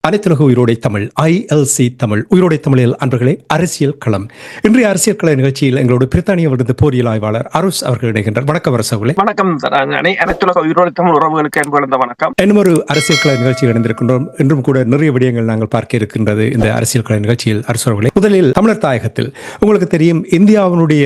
அனைத்துலக உயிரோடை தமிழ் ILC தமிழ் உயிரோடை தமிழில் அன்பர்களே அரசியல் களம். இன்றைய அரசியல் கள நிகழ்ச்சியில் எங்களோட பிரித்தானிய விருது போரியல் ஆய்வாளர் அரஸ் அவர்கள் இணைகின்றார். வணக்கம் அரசு அவர்களே. வணக்கம். அனைத்துலக உயிரோடை தமிழ் உறவுகளுக்கு அன்பு வணக்கம். இன்னும் ஒரு அரசியல் கள நிகழ்ச்சியில் இணைந்திருக்கின்றோம். இன்றும் கூட நிறைய விடயங்கள் நாங்கள் பார்க்க இருக்கின்றது இந்த அரசியல் கள நிகழ்ச்சியில். அரசு அவர்களே, முதலில் தமிழர் தாயகத்தில் உங்களுக்கு தெரியும், இந்தியாவினுடைய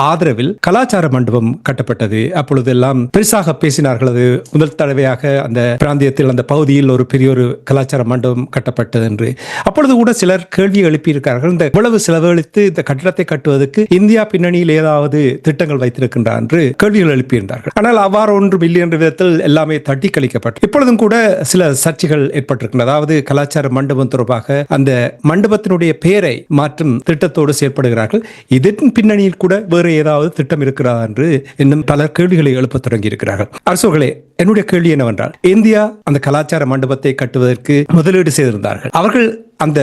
ஆதரவில் கலாச்சார மண்டபம் கட்டப்பட்டது. அப்பொழுதெல்லாம் பெருசாக பேசினார்கள். அது முதல் தடவையாக அந்த பிராந்தியத்தில் அந்த பகுதியில் ஒரு பெரிய ஒரு கலாச்சார மண்டபம் கட்டப்பட்டது என்று. அப்பொழுது கூட சிலர் கேள்வி எழுப்பியிருக்கிறார்கள், இந்த இவ்வளவு செலவழித்து இந்த கட்டிடத்தை கட்டுவதற்கு இந்தியா பின்னணியில் ஏதாவது திட்டங்கள் வைத்திருக்கின்றார் என்று கேள்விகள் எழுப்பியிருந்தார்கள். ஆனால் அவ்வாறு ஒன்றும் இல்லை என்ற விதத்தில் எல்லாமே தட்டி கழிக்கப்பட்டு இப்பொழுதும் கூட சில சர்ச்சைகள் ஏற்பட்டிருக்கின்றன. அதாவது கலாச்சார மண்டபம் தொடர்பாக அந்த மண்டபத்தினுடைய பெயரை மாற்றும் திட்டத்தோடு செயல்படுகிறார்கள். இதன் பின்னணியில் கூட வேறு ஏதாவது திட்டம் இருக்கிறதா என்று இன்னும் பல கேள்விகளை எழுப்ப தொடங்கி இருக்கிறார்கள். அரசுகளே, என்னுடைய கேள்வி என்னவென்றால், இந்தியா அந்த கலாச்சார மண்டபத்தை கட்டுவதற்கு முதலீடு செய்திருந்தார்கள். அவர்கள் அந்த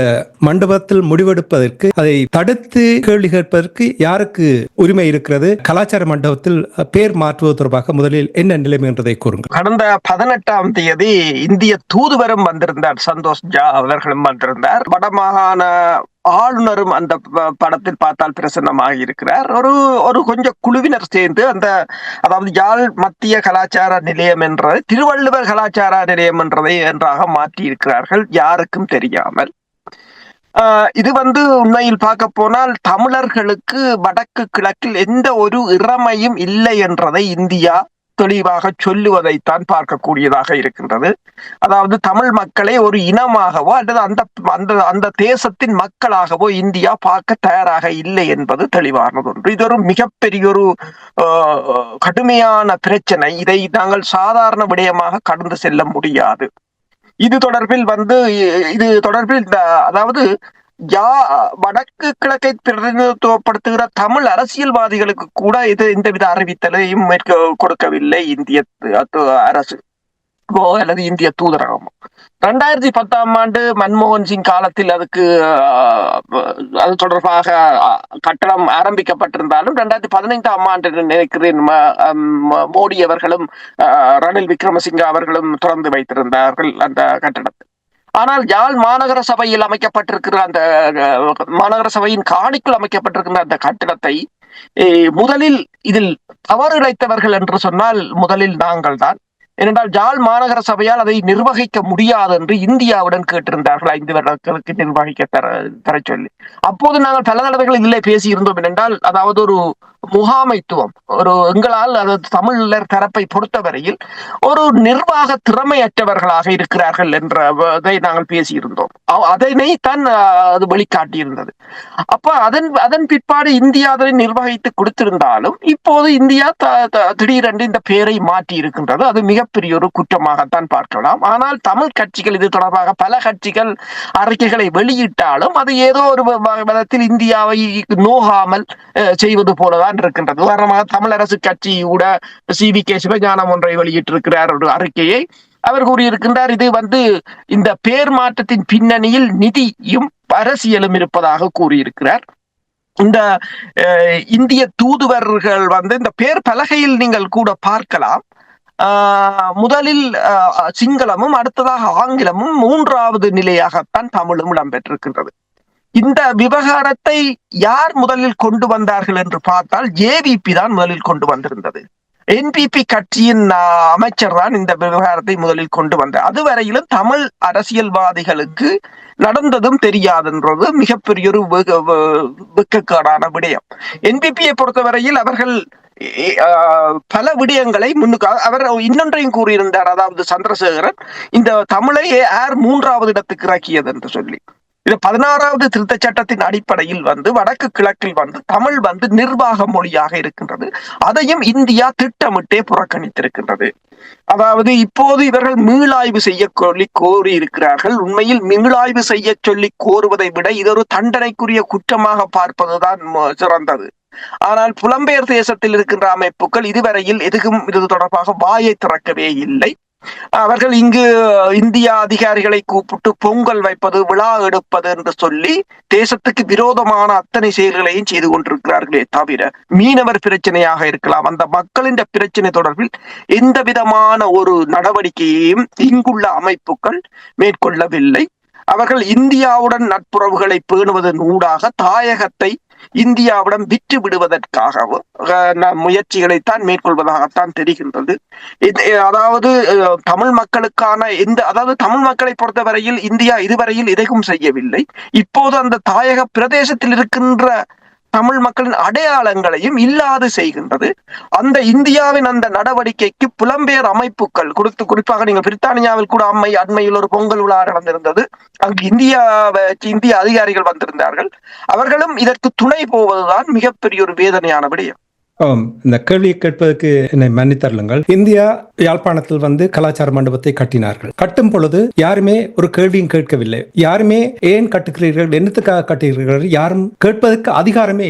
மண்டபத்தில் முடிவெடுப்பதற்கு, அதை தடுத்து கேள்வி கேட்பதற்கு யாருக்கு உரிமை இருக்கிறது? கலாச்சார மண்டபத்தில் பேர் மாற்றுவது தொடர்பாக முதலில் என்ன நிலைமை என்றதை கூறுங்கள். கடந்த 18ஆம் தேதி இந்திய தூதுவரும் வந்திருந்தார், சந்தோஷ் ஜா அவர்களும் வந்திருந்தார். வடமாகாண ஆளுநரும் அந்த படத்தில் பார்த்தால் பிரசன்னமாக இருக்கிறார். ஒரு கொஞ்சம் குழுவினர் சேர்ந்து அதாவது யாழ் மத்திய கலாச்சார நிலையம் என்றதை திருவள்ளுவர் கலாச்சார நிலையம் என்றாக மாற்றி இருக்கிறார்கள், யாருக்கும் தெரியாமல். இது உண்மையில் பார்க்க போனால் தமிழர்களுக்கு வடக்கு கிழக்கில் எந்த ஒரு இறமையும் இல்லை என்றதை இந்தியா தெளிவாக சொல்லுவதைத்தான் பார்க்கக்கூடியதாக இருக்கின்றது. அதாவது தமிழ் மக்களை ஒரு இனமாகவோ அல்லது அந்த தேசத்தின் மக்களாகவோ இந்தியா பார்க்க தயாராக இல்லை என்பது தெளிவானது ஒன்று. இது ஒரு மிகப்பெரிய ஒரு கடுமையான பிரச்சனை. இதை நாங்கள் சாதாரண விடயமாக கடந்து செல்ல முடியாது. இது தொடர்பில் அதாவது வடக்கு கிழக்கை பிரதிநிதித்துவப்படுத்துகிற தமிழ் அரசியல்வாதிகளுக்கு கூட இது எந்தவித அறிவித்தலையும் கொடுக்கவில்லை இந்திய அரசு அல்லது இந்திய தூதரகம். 2010ஆம் ஆண்டு மன்மோகன் சிங் காலத்தில் அது தொடர்பாக கட்டடம் ஆரம்பிக்கப்பட்டிருந்தாலும் 2015ஆம் ஆண்டு நினைக்கிறேன் மோடி அவர்களும் ரணில் விக்ரமசிங்க அவர்களும் திறந்து வைத்திருந்தார்கள் அந்த கட்டடத்தை. ஆனால் யாழ் மாநகர சபையில் அமைக்கப்பட்டிருக்கிற அந்த மாநகர சபையின் காணிக்குள் அமைக்கப்பட்டிருக்கிற அந்த கட்டிடத்தை முதலில் இதில் தவறு இழைத்தவர்கள் என்று சொன்னால் முதலில் நாங்கள் தான். ஏனென்றால் யாழ் மாநகர சபையால் அதை நிர்வகிக்க முடியாது என்று இந்தியாவுடன் கேட்டிருந்தார்கள் 5 வருடங்களுக்கு நிர்வகிக்க தர சொல்லி. அப்போது நாங்கள் பல தடவைகள் இதிலே பேசியிருந்தோம். என்றால் அதாவது ஒரு முகாமைத்துவம், எங்களால் அதாவது தமிழர் தரப்பை பொறுத்தவரையில் ஒரு நிர்வாக திறமையற்றவர்களாக இருக்கிறார்கள் என்றதை நாங்கள் பேசியிருந்தோம். அதனை தான் அது வெளிக்காட்டியிருந்தது. அப்ப அதன் பிற்பாடு இந்தியா அதனை நிர்வகித்து கொடுத்திருந்தாலும் இப்போது இந்தியா திடீரென்று இந்த பெயரை மாற்றி இருக்கின்றது. அது மிகப்பெரிய ஒரு குற்றமாகத்தான் பார்க்கலாம். ஆனால் தமிழ் கட்சிகள் இது தொடர்பாக பல கட்சிகள் அறிக்கைகளை வெளியிட்டாலும் அது ஏதோ ஒரு விதத்தில் இந்தியாவை நோகாமல் செய்வது போலதான் இருக்கின்றது. உதாரணமாக தமிழரசு கட்சி கூட CVK சிவஞானம் ஒன்றை வெளியிட்டிருக்கிறார் ஒரு அறிக்கையை. அவர் கூறியிருக்கின்றார், இது இந்த பேர் மாற்றத்தின் பின்னணியில் நிதியும் அரசியலும் இருப்பதாக கூறியிருக்கிறார். இந்த இந்திய தூதுவர்கள் இந்த பேர் பலகையில் நீங்கள் கூட பார்க்கலாம். முதலில் சிங்களமும் அடுத்ததாக ஆங்கிலமும் 3வது நிலையாகத்தான் தமிழும் இடம்பெற்றிருக்கின்றது. இந்த விவகாரத்தை யார் முதலில் கொண்டு வந்தார்கள் என்று பார்த்தால் JVP தான் முதலில் கொண்டு வந்திருந்தது. NPP கட்சியின் அமைச்சர் தான் இந்த விவகாரத்தை முதலில் கொண்டு வந்தார். அதுவரையிலும் தமிழ் அரசியல்வாதிகளுக்கு நடந்ததும் தெரியாதுன்றது மிகப்பெரிய ஒரு வெட்கக்கேடான விடயம். NPPயை பொறுத்தவரையில் அவர்கள் பல விடயங்களை முன்னுக்கு அவர் இன்னொன்றையும் கூறியிருந்தார். அதாவது சந்திரசேகரன், இந்த தமிழை யார் 3வது இடத்துக்கு இறக்கியது என்று சொல்லி. இது 16வது திருத்தச் சட்டத்தின் அடிப்படையில் வந்து வடக்கு கிழக்கில் வந்து தமிழ் வந்து நிர்வாக மொழியாக இருக்கின்றது. அதையும் இந்தியா திட்டமிட்டே புறக்கணித்திருக்கின்றது. அதாவது இப்போது இவர்கள் மீளாய்வு செய்ய சொல்லி கோரி இருக்கிறார்கள். உண்மையில் மீளாய்வு செய்ய சொல்லி கோருவதை விட இது ஒரு தண்டனைக்குரிய குற்றமாக பார்ப்பதுதான் சிறந்தது. ஆனால் புலம்பெயர் தேசத்தில் இருக்கின்ற அமைப்புகள் இதுவரையில் எதுவும் இது தொடர்பாக வாயை திறக்கவே இல்லை. அவர்கள் இங்கு இந்திய அதிகாரிகளை கூப்பிட்டு பொங்கல் வைப்பது, விழா எடுப்பது என்று சொல்லி தேசத்துக்கு விரோதமான அத்தனை செயல்களையும் செய்து கொண்டிருக்கிறார்களே தவிர மீனவர் பிரச்சனையாக இருக்கலாம், அந்த மக்களின் பிரச்சனை தொடர்பில் எந்த விதமான ஒரு நடவடிக்கையையும் இங்குள்ள அமைப்புகள் மேற்கொள்ளவில்லை. அவர்கள் இந்தியாவுடன் நட்புறவுகளை பேணுவதன் ஊடாக தாயகத்தை இந்தியாவிடம் விற்று விடுவதற்காகவும் முயற்சிகளைத்தான் மேற்கொள்வதாகத்தான் தெரிகின்றது. அதாவது தமிழ் மக்களுக்கான அதாவது தமிழ் மக்களை பொறுத்தவரையில் இந்தியா இதுவரையில் எதையும் செய்யவில்லை. இப்போது அந்த தாயக பிரதேசத்தில் இருக்கின்ற தமிழ் மக்களின் அடையாளங்களையும் இல்லாது செய்கின்றது. அந்த இந்தியாவின் அந்த நடவடிக்கைக்கு புலம்பெயர் அமைப்புகள் குறிப்பாக நீங்கள் பிரித்தானியாவில் கூட அண்மையில் ஒரு பொங்கல் விழா நடந்திருந்தது. அங்கு இந்திய அதிகாரிகள் வந்திருந்தார்கள். அவர்களும் இதற்கு துணை போவதுதான் மிகப்பெரிய ஒரு வேதனையான விடயம். இந்த கேள்வியை கேட்பதற்கு என்னை மன்னித்தருளுங்கள். இந்தியா யாழ்ப்பாணத்தில் வந்து கலாச்சார மண்டபத்தை கட்டினார்கள். கட்டும் பொழுது யாருமே ஒரு கேள்வியும் கேட்கவில்லை. யாருமே ஏன் கட்டுகிறீர்கள், என்னத்துக்காக கட்டுகிறீர்கள், யாரும் கேட்பதற்கு அதிகாரமே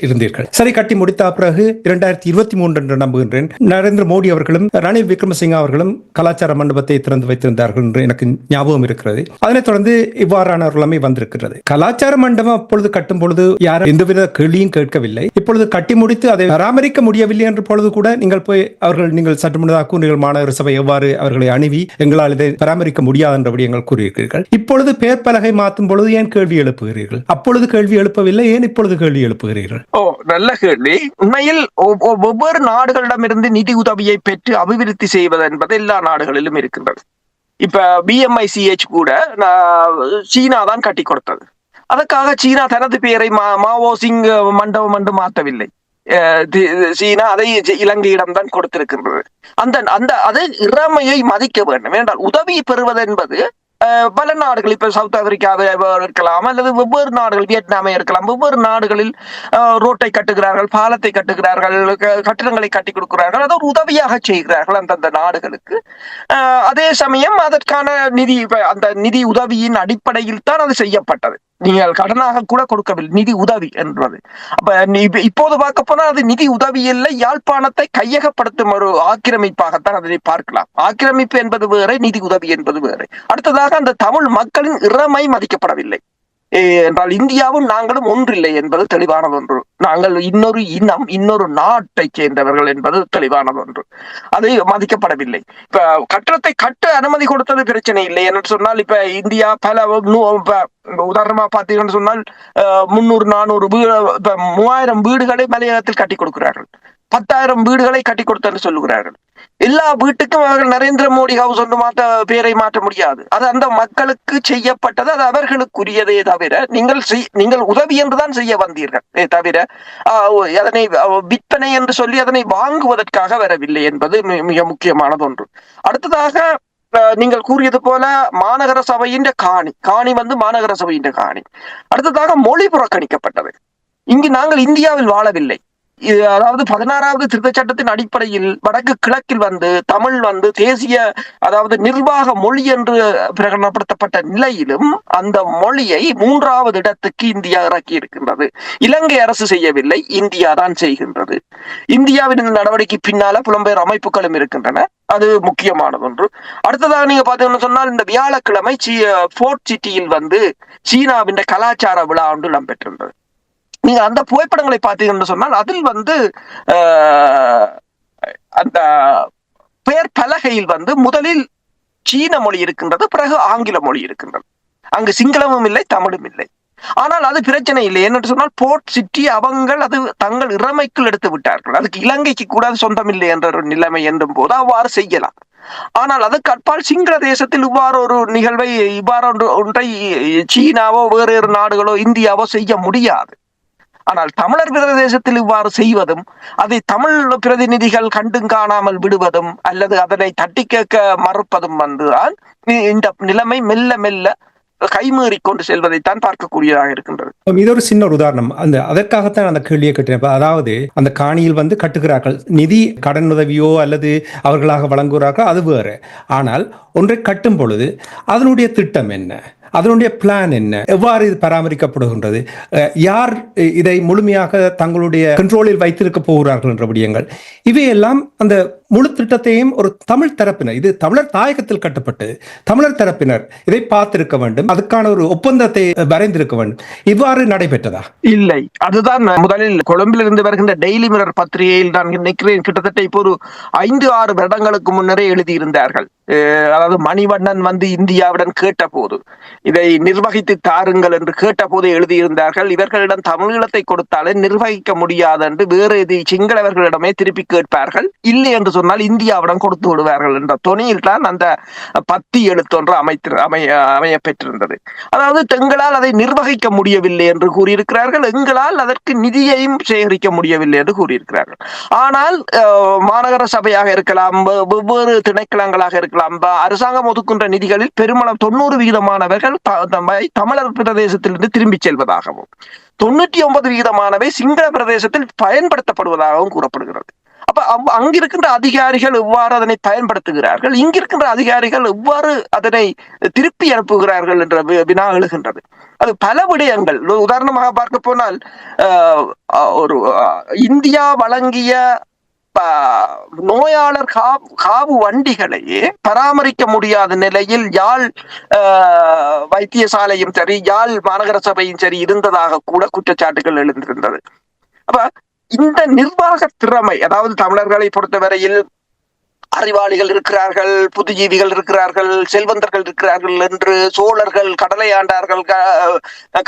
இருந்தீர்கள். சரி, கட்டி முடித்த பிறகு 2023 என்று நம்புகின்றேன், நரேந்திர மோடி அவர்களும் ரணில் விக்ரமசிங்க அவர்களும் கலாச்சார மண்டபத்தை திறந்து வைத்திருந்தார்கள் என்று எனக்கு ஞாபகம் இருக்கிறது. அதனைத் தொடர்ந்து இவ்வாறான ஒரு நிலைமை வந்திருக்கிறது. கலாச்சார மண்டபம் அப்பொழுது கட்டும் பொழுது யாரும் எந்தவித கேள்வியும் கேட்கவில்லை. இப்பொழுது கட்டி முடித்து அதை பராமரிக்க முடியவில்லை என்ற பொழுது கூட நீங்கள் சற்று முன்னதாக கூறினீர்கள், மாநகர சபை எவ்வாறு அவர்களை அணுவி எங்களால் இதை பராமரிக்க முடியாது என்ற விடயங்கள் கூறியிருக்கிறீர்கள். இப்பொழுது பெயர் பலகை மாற்றும் பொழுது ஏன் கேள்வி எழுப்புகிறீர்கள்? அப்பொழுது கேள்வி எழுப்பவில்லை, ஏன் இப்பொழுது கேள்வி எழுப்புகிறீர்கள்? நல்ல கேள்வி. உண்மையில் ஒவ்வொரு நாடுகளிடமிருந்து நிதி உதவியை பெற்று அபிவிருத்தி செய்வது என்பது எல்லா நாடுகளிலும் இருக்கின்றது. இப்ப BMICH கூட சீனா தான் கட்டி கொடுத்தது. அதற்காக சீனா தனது பெயரை மாவோ சிங் மண்டபம் என்று மாற்றவில்லை. சீனா அதை இலங்கையிடம் தான் கொடுத்திருக்கின்றது. அது இறைமையை மதிக்க வேண்டும். என்றால் உதவி பெறுவது என்பது பல நாடுகள், இப்ப சவுத் ஆப்பிரிக்காவை இருக்கலாம், அல்லது வெவ்வேறு நாடுகள், வியட்நாமை இருக்கலாம், வெவ்வேறு நாடுகளில் ரோட்டை கட்டுகிறார்கள், பாலத்தை கட்டுகிறார்கள், கட்டிடங்களை கட்டி கொடுக்கிறார்கள். அதை ஒரு உதவியாக செய்கிறார்கள் அந்தந்த நாடுகளுக்கு. அதே சமயம் அதற்கான அந்த நிதி உதவியின் அடிப்படையில் தான் அது செய்யப்பட்டது. நீங்கள் கடனாக கூட கொடுக்கவில்லை, நிதி உதவி என்றது. அப்ப இப்போது பார்க்க போனா அது நிதி உதவி இல்லை, யாழ்ப்பாணத்தை கையகப்படுத்தும் ஒரு ஆக்கிரமிப்பாகத்தான் அதனை பார்க்கலாம். ஆக்கிரமிப்பு என்பது வேறு, நிதி உதவி என்பது வேறு. அடுத்ததாக அந்த தமிழ் மக்களின் இறைமை மதிக்கப்படவில்லை என்றால் இந்தியாவும் நாங்களும் ஒன்றில்லை என்பது தெளிவானது ஒன்று. நாங்கள் இன்னொரு இனம், இன்னொரு நாட்டை சேர்ந்தவர்கள் என்பது தெளிவானது ஒன்று. அது மதிக்கப்படவில்லை. இப்ப கட்டடத்தை கட்ட அனுமதி கொடுத்தது பிரச்சனை இல்லை என்று சொன்னால், இப்ப இந்தியா பல உதாரணமா பார்த்தீங்கன்னு சொன்னால் 300-400 3000 வீடுகளை மலையகத்தில் கட்டி கொடுக்கிறார்கள். 10,000 வீடுகளை கட்டி கொடுத்தன்னு சொல்லுகிறார்கள். எல்லா வீட்டுக்கும் அவர்கள் நரேந்திர மோடி ஹவுஸ் ஒன்று பேரை மாற்ற முடியாது. அது அந்த மக்களுக்கு செய்யப்பட்டது, அது அவர்களுக்குரியதே தவிர நீங்கள் உதவி என்றுதான் செய்ய வந்தீர்கள் தவிர அதனை விற்பனை என்று சொல்லி அதனை வாங்குவதற்காக வரவில்லை என்பது மிக முக்கியமானது ஒன்று. அடுத்ததாக நீங்கள் கூறியது போல மாநகர சபையின் காணி வந்து மாநகர சபையின் காணி. அடுத்ததாக மொழி புறக்கணிக்கப்பட்டது. இங்கு நாங்கள் இந்தியாவில் வாழவில்லை. அதாவது 16வது திருத்த சட்டத்தின் அடிப்படையில் வடக்கு கிழக்கில் வந்து தமிழ் வந்து தேசிய, அதாவது நிர்வாக மொழி என்று பிரகடனப்படுத்தப்பட்ட நிலையிலும் அந்த மொழியை 3வது இடத்துக்கு இந்தியா இறக்கி இருக்கின்றது. இலங்கை அரசு செய்யவில்லை, இந்தியா தான் செய்கின்றது. இந்தியாவின் இந்த நடவடிக்கை பின்னால புலம்பெயர் அமைப்புகளும் இருக்கின்றன. அது முக்கியமானது ஒன்று. அடுத்ததாக நீங்க பாத்தீங்கன்னு சொன்னால், இந்த வியாழக்கிழமை ஃபோர்ட் சிட்டியில் வந்து சீனாவின் கலாச்சார விழா ஒன்று இடம்பெற்றிருந்தது. நீங்க அந்த புகைப்படங்களை பார்த்தீங்கன்னு சொன்னால் அதில் வந்து அந்த பெயர் பலகையில் வந்து முதலில் சீன மொழி இருக்கின்றது, பிறகு ஆங்கில மொழி இருக்கின்றது. அங்கு சிங்களமும் இல்லை, தமிழும் இல்லை. ஆனால் அது பிரச்சனை இல்லை. என்னென்று சொன்னால் போர்ட் சிட்டி அவங்கள் அது தங்கள் இறைமைக்குள் எடுத்து விட்டார்கள். அதுக்கு இலங்கைக்கு கூட அது சொந்தம் இல்லை என்ற ஒரு நிலைமை என்றும் போது அவ்வாறு செய்யலாம். ஆனால் அதுக்கு அப்பால் சிங்கள தேசத்தில் இவ்வாறு ஒரு நிகழ்வை, இவ்வாறு ஒன்றை சீனாவோ வேறு நாடுகளோ இந்தியாவோ செய்ய முடியாது. ஆனால் தமிழர் பிரதேசத்தில் இவ்வாறு செய்வதும், அதை தமிழ் பிரதிநிதிகள் கண்டும் காணாமல் விடுவதும் அல்லது அதனை தட்டி கேட்க மறுப்பதும் வந்துதான் இந்த நிலைமை மெல்ல மெல்ல கைமீறி கொண்டு செல்வதைத்தான் பார்க்கக்கூடியதாக இருக்கின்றது. இது ஒரு சின்ன ஒரு உதாரணம். அதற்காகத்தான் அந்த கேள்வியை கேட்டேன். அதாவது அந்த காணியில் வந்து கட்டுகிறார்கள், நிதி கடன் உதவியோ அல்லது அவர்களாக வழங்குகிறார்கள், அது வேறு. ஆனால் ஒன்றை கட்டும் பொழுது அதனுடைய திட்டம் என்ன, அதனுடைய பிளான் என்ன, எவ்வாறு இது பராமரிக்கப்படுகின்றது, யார் இதை முழுமையாக தங்களுடைய கண்ட்ரோலில் வைத்திருக்க போகிறார்கள் என்ற விடயங்கள், இவையெல்லாம் அந்த முழு திட்டத்தையும் ஒரு தமிழ் தரப்பினர், இது தமிழர் தாயகத்தில் கட்டப்பட்டது, தமிழர் தரப்பினர் இதை பார்த்திருக்க வேண்டும், அதுக்கான ஒரு ஒப்பந்தத்தை வரைந்திருக்க வேண்டும். இவ்வாறு நடைபெற்றதா? இல்லை. அதுதான் முதலில் கொழும்பிலிருந்து வருகின்ற டெய்லி மிரர் பத்திரிகையில் நான் நினைக்கிறேன் கிட்டத்தட்ட இப்போ ஒரு 5-6 வருடங்களுக்கு முன்னரே எழுதியிருந்தார்கள். அதாவது மணிவண்ணன் வந்து இந்தியாவுடன் கேட்ட போது, இதை நிர்வகித்து தாருங்கள் என்று கேட்ட போது எழுதியிருந்தார்கள், இவர்களிடம் தமிழீழத்தை கொடுத்தாலே நிர்வகிக்க முடியாது என்று வேறு இது சிங்களவர்களிடமே திருப்பி கேட்பார்கள், இல்லை என்று சொன்னால் இந்தியாவிடம் கொடுத்து விடுவார்கள் என்ற தொனியில் தான் அந்த பத்தி எழுத்தொன்று அமைய பெற்றிருந்தது. அதாவது எங்களால் அதை நிர்வகிக்க முடியவில்லை என்று கூறியிருக்கிறார்கள், எங்களால் அதற்கு நிதியையும் சேகரிக்க முடியவில்லை என்று கூறியிருக்கிறார்கள். ஆனால் மாநகர சபையாக இருக்கலாம், வெவ்வேறு திணைக்களங்களாக இருக்கலாம், அரசாங்கம் ஒதுக்கின்ற நிதிகளில் பெருமளவு 90% தமிழர் பிரதேசத்திலிருந்து திரும்பி செல்வதாகவும் 99% சிங்கள பிரதேசத்தில் பயன்படுத்தப்படுவதாகவும் கூறப்படுகிறது. அப்ப அங்கிருக்கின்ற அதிகாரிகள் எவ்வாறு அதனை பயன்படுத்துகிறார்கள், இங்கிருக்கின்ற அதிகாரிகள் எவ்வாறு அதனை திருப்பி அனுப்புகிறார்கள் என்ற வினா எழுகின்றது. அது பல விடயங்கள். உதாரணமாக பார்க்க போனால் ஒரு இந்தியா வழங்கிய நோயாளர் காவு வண்டிகளையே பராமரிக்க முடியாத நிலையில் யாழ் வைத்தியசாலையும் சரி, யாழ் மாநகர சபையும் சரி இருந்ததாக கூட குற்றச்சாட்டுகள் எழுந்திருந்தது. அப்ப இந்த நிர்வாக திறமை, அதாவது தமிழர்களை பொறுத்தவரையில் அறிவாளிகள் இருக்கிறார்கள், புதுஜீவிகள் இருக்கிறார்கள், செல்வந்தர்கள் இருக்கிறார்கள் என்று சோழர்கள் கடலை ஆண்டார்கள்,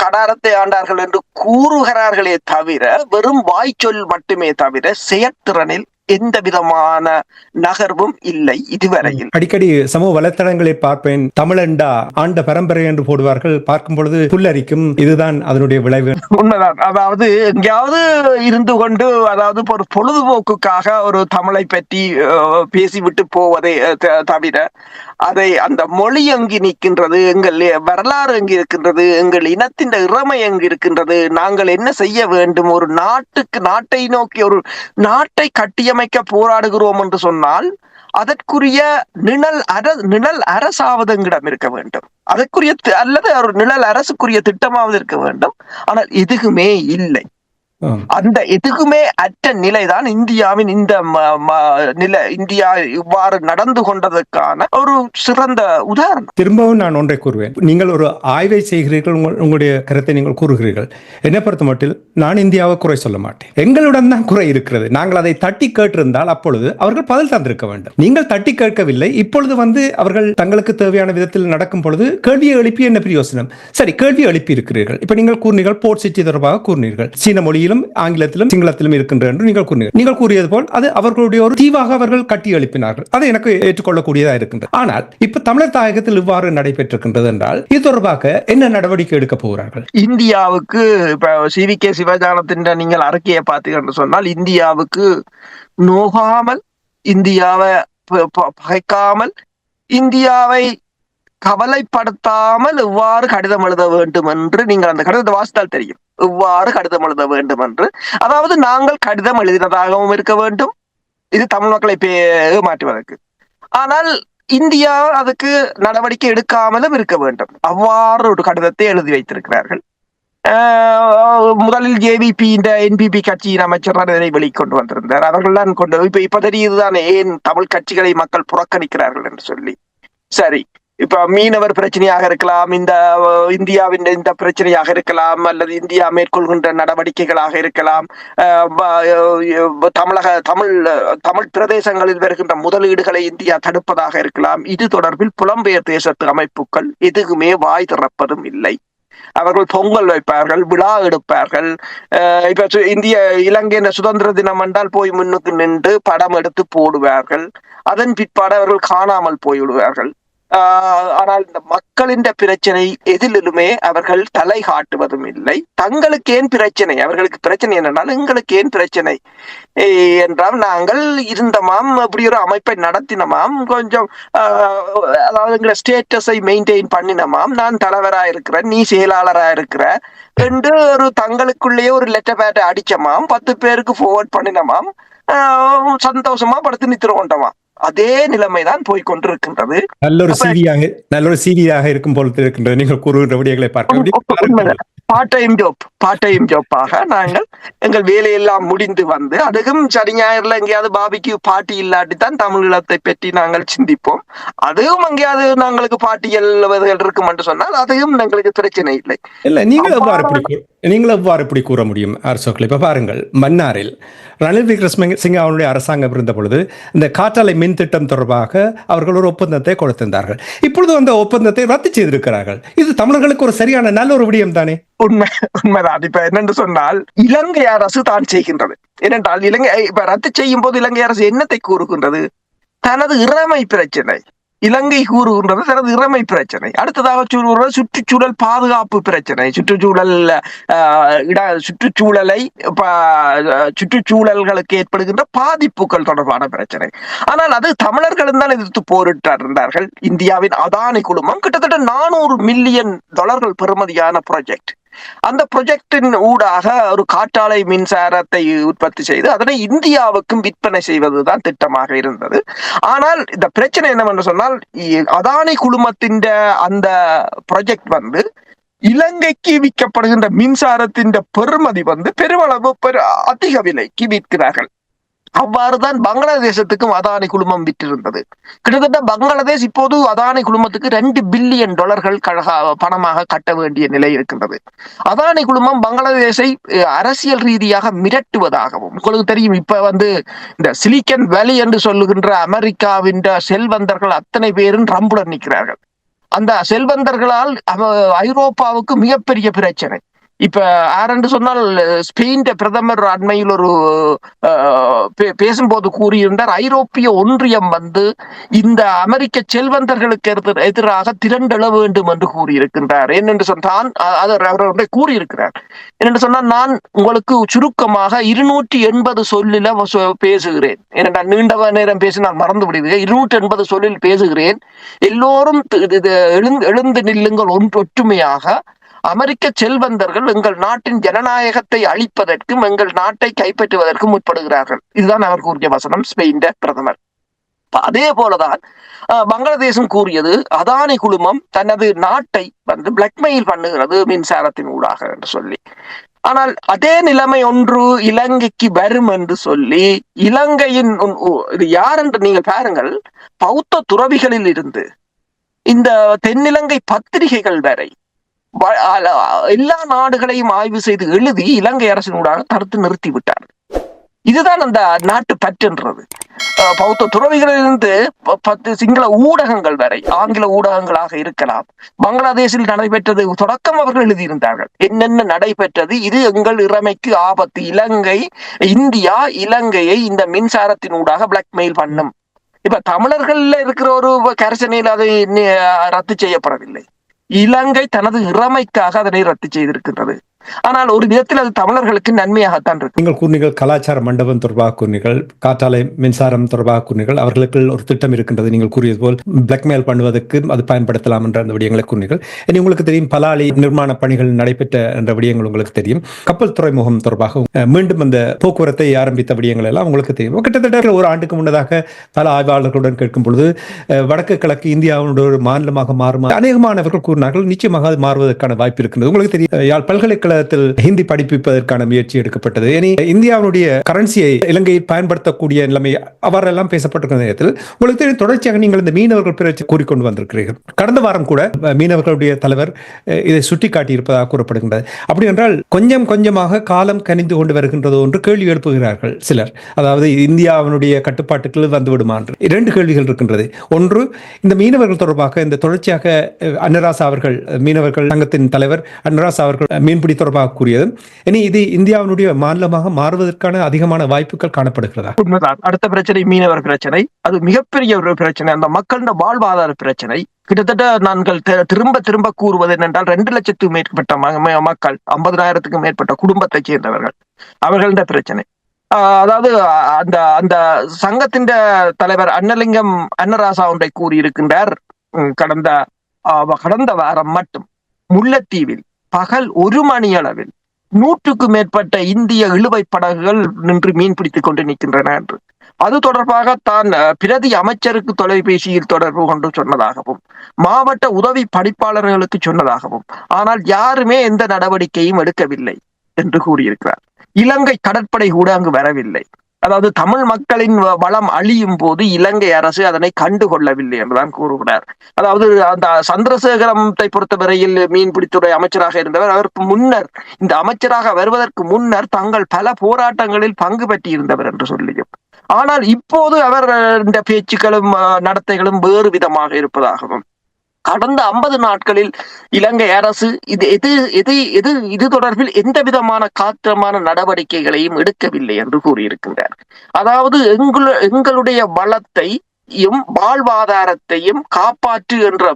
கடாரத்தை ஆண்டார்கள் என்று கூறுகிறார்களே தவிர, வெறும் வாய்ச்சொல் மட்டுமே தவிர செயற்திறனில் எந்த விதமான நகர்வும் இல்லை இதுவரையில். அடிக்கடி சமூக வலைத்தளங்களை பார்ப்பேன், தமிழண்டா ஆண்ட பரம்பரை என்று போடுவார்கள், பார்க்கும் பொழுது புல்லரிக்கும். இதுதான் அதனுடைய விளைவு. உண்மைதான். அதாவது எங்கேயாவது இருந்து கொண்டு, அதாவது ஒரு பொழுதுபோக்குக்காக ஒரு தமிழை பற்றி பேசிவிட்டு போவதை தவிர, அதை அந்த மொழி எங்கு நிற்கின்றது, எங்கள் வரலாறு எங்கு இருக்கின்றது, எங்கள் இனத்தின் இறமை எங்கு இருக்கின்றது, நாங்கள் என்ன செய்ய வேண்டும், ஒரு நாட்டை நோக்கி ஒரு நாட்டை கட்டியமைக்க போராடுகிறோம் என்று சொன்னால் அதற்குரிய நிழல் அரசாவது எங்களிடம் இருக்க வேண்டும், அதற்குரிய அல்லது ஒரு நிழல் அரசுக்குரிய திட்டமாவது இருக்க வேண்டும். ஆனால் எதுவுமே இல்லை. அந்த எதுக்குமே அற்ற நிலைதான் இந்தியாவின் இந்த இந்தியா இவ்வாறு நடந்து கொண்டதற்கான ஒரு சிறந்த உதாரணம். திரும்பவும் நான் ஒன்றை கூறுவேன். நீங்கள் ஒரு ஆய்வை செய்கிறீர்கள், உங்களுடைய கருத்தை நீங்கள் கூறுகிறீர்கள். என்னை பொறுத்த மட்டில் நான் இந்தியாவை குறை சொல்ல மாட்டேன். எங்களுடன் தான் குறை இருக்கிறது. நாங்கள் அதை தட்டி கேட்டிருந்தால் அப்பொழுது அவர்கள் பதில் தந்திருக்க வேண்டும். நீங்கள் தட்டி கேட்கவில்லை. இப்பொழுது வந்து அவர்கள் தங்களுக்கு தேவையான விதத்தில் நடக்கும் பொழுது கேள்வியை எழுப்பி என்ன பிரயோசனம்? சரி, கேள்வி எழுப்பி இருக்கிறீர்கள். இப்ப நீங்கள் கூறினீர்கள், போர்ட் சிட்டி தொடர்பாக கூறினீர்கள், சீன மொழியில் ஆங்கிலத்திலும் சிங்களத்திலும் இருக்கின்ற என்று நீங்கள் கூறினீர்கள். நீங்கள் கூறியது போல் அது அவர்களுடைய ஒரு தீவாக அவர்கள் கட்டி எழுப்பினார்கள். அதை எனக்கு ஏற்றுக்கொள்ளக்கூடியதாக இருக்கின்றது. ஆனால் இப்ப தமிழர் தாயகத்தில் இவ்வாறு நடைபெற்றிருக்கின்றது என்றால் இது தொடர்பாக என்ன நடவடிக்கை எடுக்க போகிறார்கள்? இந்தியாவுக்கு இப்ப CVK சிவஞானத்தின் நீங்கள் அறிக்கையை பார்த்தீங்கன்னு சொன்னால், இந்தியாவுக்கு நோகாமல், இந்தியாவை பகைக்காமல், இந்தியாவை கவலைப்படுத்தாமல் எவ்வாறு கடிதம் எழுத வேண்டும் என்று நீங்கள் அந்த கடிதத்தை வாசித்தால் தெரியும். எவ்வாறு கடிதம் எழுத வேண்டும் என்று, அதாவது நாங்கள் கடிதம் எழுதினதாகவும் இருக்க வேண்டும், இது தமிழ் மக்களை மாற்றுவதற்கு. ஆனால் இந்தியா அதுக்கு நடவடிக்கை எடுக்காமலும் இருக்க வேண்டும். அவ்வாறு ஒரு கடிதத்தை எழுதி வைத்திருக்கிறார்கள். முதலில் JVP NPP கட்சியின் அமைச்சர் இதனை வெளிக்கொண்டு வந்திருந்தார். அவர்கள் தான் இப்ப தெரியுதுதான் ஏன் தமிழ் கட்சிகளை மக்கள் புறக்கணிக்கிறார்கள் என்று சொல்லி. சரி, இப்ப மீனவர் பிரச்சனையாக இருக்கலாம், இந்த இந்தியாவின் இந்த பிரச்சனையாக இருக்கலாம், அல்லது இந்தியா மேற்கொள்கின்ற நடவடிக்கைகளாக இருக்கலாம், தமிழ் பிரதேசங்களில் வருகின்ற முதலீடுகளை இந்தியா தடுப்பதாக இருக்கலாம். இது தொடர்பில் புலம்பெயர் தேசத்து அமைப்புகள் எதுவுமே வாய் திறப்பதும் இல்லை. அவர்கள் பொங்கல் வைப்பார்கள், விழா எடுப்பார்கள். இப்ப இலங்கையின் சுதந்திர தினம் என்றால் போய் முன்னுக்கு நின்று படம் எடுத்து போடுவார்கள். அதன் பிற்பாடு அவர்கள் காணாமல் போய்விடுவார்கள். ஆனால் இந்த மக்களின் பிரச்சனை எதிலுமே அவர்கள் தலை காட்டுவதும் இல்லை. தங்களுக்கு ஏன் பிரச்சனை, அவர்களுக்கு பிரச்சனை என்னென்றால் எங்களுக்கு ஏன் பிரச்சனை என்றால் நாங்கள் இருந்தமாம், இப்படி ஒரு அமைப்பை நடத்தினமாம், கொஞ்சம் அதாவது எங்களை ஸ்டேட்டஸை மெயின்டைன் பண்ணினமாம், நான் தலைவரா இருக்கிறேன், நீ செயலாளரா இருக்கிற என்று ஒரு தங்களுக்குள்ளேயே ஒரு லெட்டர் பேட்டை அடிச்சமாம், 10 பேருக்கு ஃபார்வர்ட் பண்ணினமாம், சந்தோஷமா படுத்து நித்திர கொண்டமாம். அதே நிலைமைதான் போய்கொண்டிருக்கின்றது. நல்ல ஒரு சிவியாக இருக்கும் போல இருக்கின்றது நீங்கள் கூறுகின்ற விடயங்களை பார்க்க. பார்ட் டைம் ஜாப்பாக நாங்கள் எங்கள் வேலையெல்லாம் முடிந்து வந்து, அதுவும் சனி ஞாயிறுல எங்கேயாவது பாபிக்கு பாட்டி இல்லாட்டித்தான் தமிழீழத்தை பற்றி நாங்கள் சிந்திப்போம். அதுவும் எங்கேயாவது நாங்களுக்கு பாட்டியல் இருக்கும் என்று சொன்னால் அதுவும் எங்களுக்கு பிரச்சனை இல்லை. இல்ல, நீங்கள் எவ்வாறு இப்படி கூற முடியும் அரசோக்கள்? இப்ப பாருங்கள், மன்னாரில் ரணில் விக்ரமசிங்கே அவருடைய அரசாங்கம் இருந்த பொழுது இந்த காற்றாலை மின் திட்டம் தொடர்பாக அவர்கள் ஒரு ஒப்பந்தத்தை கொடுத்திருந்தார்கள். இப்பொழுது அந்த ஒப்பந்தத்தை ரத்து செய்திருக்கிறார்கள். இது தமிழர்களுக்கு ஒரு சரியான நல்ல ஒரு விடயம் தானே? உண்மைதான். இப்ப என்னென்று சொன்னால் இலங்கை அரசு தான் செய்கின்றது. ஏனென்றால் இலங்கை இப்ப ரத்து செய்யும் போது இலங்கை அரசு என்னத்தை கூறுகின்றது? தனது இறைமை பிரச்சனை. இலங்கை கூறுகின்றது தனது இறைமை பிரச்சனை. அடுத்ததாக சொல்வது சுற்றுச்சூழல் பாதுகாப்பு பிரச்சனை. சுற்றுச்சூழல்களுக்கு ஏற்படுகின்ற பாதிப்புகள் தொடர்பான பிரச்சனை. ஆனால் அது தமிழர்களும் தான் எதிர்த்து போரிட்டார்கள். இந்தியாவின் அதானி குழுமம் கிட்டத்தட்ட $400 மில்லியன் பெறுமதியான ப்ராஜெக்ட். அந்த ப்ராஜெக்டின் ஊடாக ஒரு காற்றாலை மின்சாரத்தை உற்பத்தி செய்து அதனை இந்தியாவுக்கும் விற்பனை செய்வதுதான் திட்டமாக இருந்தது. ஆனால் இந்த பிரச்சனை என்னவென்று சொன்னால், அதானி குழுமத்தின் அந்த ப்ராஜெக்ட் இலங்கைக்கு விற்கப்படுகின்ற மின்சாரத்தின் பெறுமதி பெருமளவு அதிக விலைக்கு விற்கிறார்கள். அவ்வாறுதான் பங்களாதேசத்துக்கும் அதானி குழுமம் விற்றிருந்தது. கிட்டத்தட்ட பங்களாதேஷ் இப்போது அதானி குழுமத்துக்கு $2 பில்லியன் பணமாக கட்ட வேண்டிய நிலை இருக்கின்றது. அதானி குழுமம் பங்களாதேஷை அரசியல் ரீதியாக மிரட்டுவதாகவும் உங்களுக்கு தெரியும். இப்ப இந்த சிலிக்கன் வேலி என்று சொல்லுகின்ற அமெரிக்காவின் செல்வந்தர்கள் அத்தனை பேரும் ட்ரம்புடன் நிற்கிறார்கள். அந்த செல்வந்தர்களால் ஐரோப்பாவுக்கு மிகப்பெரிய பிரச்சனை. இப்ப யாரென்று சொன்னால், ஸ்பெயின் பிரதமர் அண்மையில் ஒரு பேசும்போது கூறியிருந்தார், ஐரோப்பிய ஒன்றியம் இந்த அமெரிக்க செல்வந்தர்களுக்கு எதிராக திரண்டெழ வேண்டும் என்று கூறியிருக்கின்றார். என்னென்று சொன்னால் அவர் கூறியிருக்கிறார். என்னென்று சொன்னால், நான் உங்களுக்கு சுருக்கமாக 280 சொல்லில பேசுகிறேன். ஏனென்றால் நீண்ட நேரம் பேசினால் மறந்து விடுவீர்கள். 280 சொல்லில் பேசுகிறேன். எல்லோரும் எழுந்து நில்லுங்கள், ஒற்றுமையாக. அமெரிக்க செல்வந்தர்கள் எங்கள் நாட்டின் ஜனநாயகத்தை அழிப்பதற்கும் எங்கள் நாட்டை கைப்பற்றுவதற்கும் முற்படுகிறார்கள். இதுதான் அவர் கூறிய வசனம், ஸ்பெயின் பிரதமர். அதே போலதான் பங்களாதேசம் கூறியது, அதானி குழுமம் தனது நாட்டை பிளாக்மெயில் பண்ணுகிறது மின்சாரத்தின் ஊடாக என்று சொல்லி. ஆனால் அதே நிலைமை ஒன்று இலங்கைக்கு வரும் என்று சொல்லி, இலங்கையின் இது யார் என்று நீங்கள் பாருங்கள், பௌத்த துறவிகளில் இருந்து இந்த தென்னிலங்கை பத்திரிகைகள் வரை எல்லா நாடுகளையும் ஆய்வு செய்து எழுதி இலங்கை அரசினூடாக தடுத்து நிறுத்தி விட்டார். இதுதான் அந்த நாட்டு பற்றுன்றது. பௌத்த துறவிகளிலிருந்து சிங்கள ஊடகங்கள் வரை, ஆங்கில ஊடகங்களாக இருக்கலாம், பங்களாதேஷில் நடைபெற்றது தொடக்கம் அவர்கள் எழுதியிருந்தார்கள். என்னென்ன நடைபெற்றது, இது எங்கள் இறைமைக்கு ஆபத்து, இந்தியா இலங்கையை இந்த மின்சாரத்தின் ஊடாக பிளாக்மெயில் பண்ணும். இப்ப தமிழர்கள்ல இருக்கிற ஒரு கரசனையில் அதை ரத்து செய்யப்படவில்லை. இலங்கை தனது இறைமைக்காக அதனை ரத்து செய்திருக்கின்றது. ஆனால் ஒரு விதத்தில் அது தமிழர்களுக்கு நன்மையாகத்தான் இருக்கு. நீங்கள் கூறினீர்கள் கலாச்சார மண்டபம் தொடர்பாக கூறினீர்கள், காற்றாலை மின்சாரம் தொடர்பாக கூறினீர்கள், அவர்களுக்கு ஒரு திட்டம் இருக்கின்றது. நீங்கள் கூறியது போல் பிளாக்மெயில் பண்ணுவதற்கு அது பயன்படுத்தலாம் என்ற அந்த விடயங்களை கூறினீர்கள். இனி உங்களுக்கு தெரியும், பலாலி நிர்மாண பணிகள் நடைபெற்ற என்ற விடயங்கள் உங்களுக்கு தெரியும். கப்பல் துறைமுகம் தொடர்பாக மீண்டும் அந்த போக்குவரத்தை ஆரம்பித்த விடயங்கள் எல்லாம் உங்களுக்கு தெரியும். கிட்டத்தட்ட ஒரு ஆண்டுக்கு முன்னதாக பல ஆய்வாளர்களுடன் கேட்கும் பொழுது வடக்கு கிழக்கு இந்தியாவுடைய ஒரு மாநிலமாக மாறும் அநேகமானவர்கள் கூறினார்கள். நிச்சயமாக அது மாறுவதற்கான வாய்ப்பு இருக்கின்றது. உங்களுக்கு தெரியும், யாழ் பல்கலைக்கழக ஹிந்தி படிப்பிப்பதற்கான முயற்சி எடுக்கப்பட்டது. இந்தியாவுடைய கரன்சியை இலங்கையில் பயன்படுத்தக்கூடிய நிலைமை அவரெல்லாம் பேசப்பட்டிருக்கிற நேரத்தில் உங்களுக்கு தெரியும், தொடர்ச்சியாக நீங்கள் இந்த மீனவர்கள் பிரச்சனை கூறிக்கொண்டு வந்திருக்கிறீர்கள். கடந்த வாரம் கூட மீனவர்களுடைய தலைவர் இதை சுட்டிக்காட்டி இருப்பதாக கூறப்படுகின்றது. அப்படி என்றால் கொஞ்சம் கொஞ்சமாக காலம் கனிந்து கொண்டு வருகின்றது என்று கேள்வி எழுப்புகிறார்கள் சிலர். அதாவது இந்தியாவினுடைய கட்டுப்பாட்டுக்குள் வந்துவிடுமா என்று 2 கேள்விகள் இருக்கின்றது. ஒன்று, இந்த மீனவர்கள் தொடர்பாக இந்த தொடர்ச்சியாக அன்னராசா அவர்கள் மீனவர்கள் சங்கத்தின் தலைவர் அன்னராசா அவர்கள் மீன்பிடி தொடர்பாக கூறியது. இனி இது இந்தியாவினுடைய மாநிலமாக மாறுவதற்கான அதிகமான வாய்ப்புகள் காணப்படுகிறதா? உண்மைதான். அடுத்த பிரச்சனை மீனவர் பிரச்சனை. அது மிகப்பெரிய ஒரு பிரச்சனை. அந்த மக்களின் வாழ்வாதார பிரச்சனை. கிட்டத்தட்ட நாங்கள் திரும்ப திரும்ப கூறுவது என்னென்றால் 2 லட்சத்துக்கு மேற்பட்ட மக்கள், 50,000க்கும் மேற்பட்ட குடும்பத்தைச் சேர்ந்தவர்கள், அவர்கள பிரச்சனை. அதாவது அந்த அந்த சங்கத்தின் தலைவர் அன்னலிங்கம் அன்னராசா ஒன்றை கூறியிருக்கின்றார். கடந்த வாரம் மட்டும் முல்லைத்தீவில் பகல் 1 மணி அளவில் 100க்கும் மேற்பட்ட இந்திய இழுவை படகுகள் நின்று மீன் பிடித்துக் கொண்டு நிற்கின்றன என்று. அது தொடர்பாக தான் பிரதி அமைச்சருக்கு தொலைபேசியில் தொடர்பு கொண்டு சொன்னதாகவும், மாவட்ட உதவி படிப்பாளர்களுக்கு சொன்னதாகவும், ஆனால் யாருமே எந்த நடவடிக்கையும் எடுக்கவில்லை என்று கூறியிருக்கிறார். இலங்கை கடற்படை கூட அங்கு வரவில்லை. அதாவது தமிழ் மக்களின் வளம் அழியும் போது இலங்கை அரசு அதனை கண்டுகொள்ளவில்லை என்றுதான் கூறுகிறார். அதாவது அந்த சந்திரசேகரத்தை பொறுத்தவரையில் மீன்பிடித்துறை அமைச்சராக இருந்தவர். அவருக்கு முன்னர், இந்த அமைச்சராக வருவதற்கு முன்னர் தங்கள் பல போராட்டங்களில் பங்கு பெற்றிருந்தவர் என்று சொல்லியும், ஆனால் இப்போது அவர் இந்த பேச்சுக்களும் நடத்தைகளும் வேறு விதமாக இருப்பதாகவும், கடந்த 50 நாட்களில் இலங்கை அரசு இது தொடர்பில் எந்த விதமான காத்திரமான நடவடிக்கைகளையும் எடுக்கவில்லை என்று கூறியிருக்கின்றார். அதாவது எங்களுடைய வளத்தையும் வாழ்வாதாரத்தையும் காப்பாற்று என்ற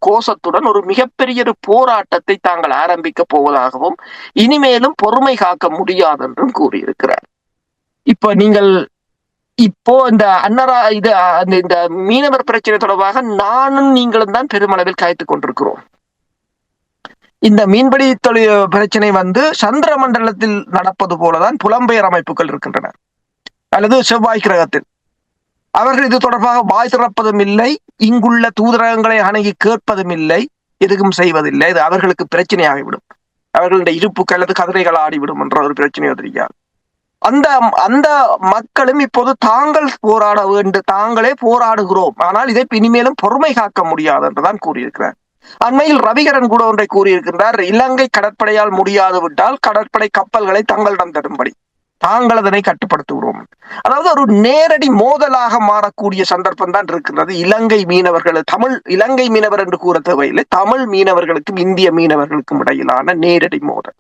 கோஷத்துடன் ஒரு மிகப்பெரிய ஒரு போராட்டத்தை தாங்கள் ஆரம்பிக்க போவதாகவும், இனிமேலும் பொறுமை காக்க முடியாது என்றும் கூறியிருக்கிறார். இப்போ இந்த இந்த மீனவர் பிரச்சனை தொடர்பாக நானும் நீங்களும் தான் பெருமளவில் காய்த்துக் கொண்டிருக்கிறோம். இந்த மீன்பிடி தொழில் பிரச்சனை சந்திர மண்டலத்தில் நடப்பது போலதான் புலம்பெயர் அமைப்புகள் இருக்கின்றன, அல்லது செவ்வாய் கிரகத்தில். அவர்கள் இது தொடர்பாக வாய் திறப்பதும் இல்லை, இங்குள்ள தூதரகங்களை அணுகி கேட்பதும் இல்லை, எதுவும் செய்வதில்லை. இது அவர்களுக்கு பிரச்சனையாகிவிடும். அவர்களுடைய இருப்புக்கு அல்லது கதிரைகள் ஆடிவிடும் என்ற ஒரு பிரச்சனை தெரியாது. அந்த மக்களும் இப்போது தாங்களே போராடுகிறோம், ஆனால் இதை இனிமேலும் பொறுமை காக்க முடியாது என்றுதான் கூறியிருக்கிறார். அண்மையில் ரவிகரன் கூட ஒன்றை கூறியிருக்கின்றார். இலங்கை கடற்படையால் முடியாது விட்டால் கடற்படை கப்பல்களை தங்களிடம் தரும்படி தாங்கள் அதனை கட்டுப்படுத்துகிறோம். அதாவது ஒரு நேரடி மோதலாக மாறக்கூடிய சந்தர்ப்பம் தான் இருக்கின்றது. இலங்கை மீனவர்கள், இலங்கை மீனவர் என்று கூற தேவையில்லை, தமிழ் மீனவர்களுக்கும் இந்திய மீனவர்களுக்கும் இடையிலான நேரடி மோதல்.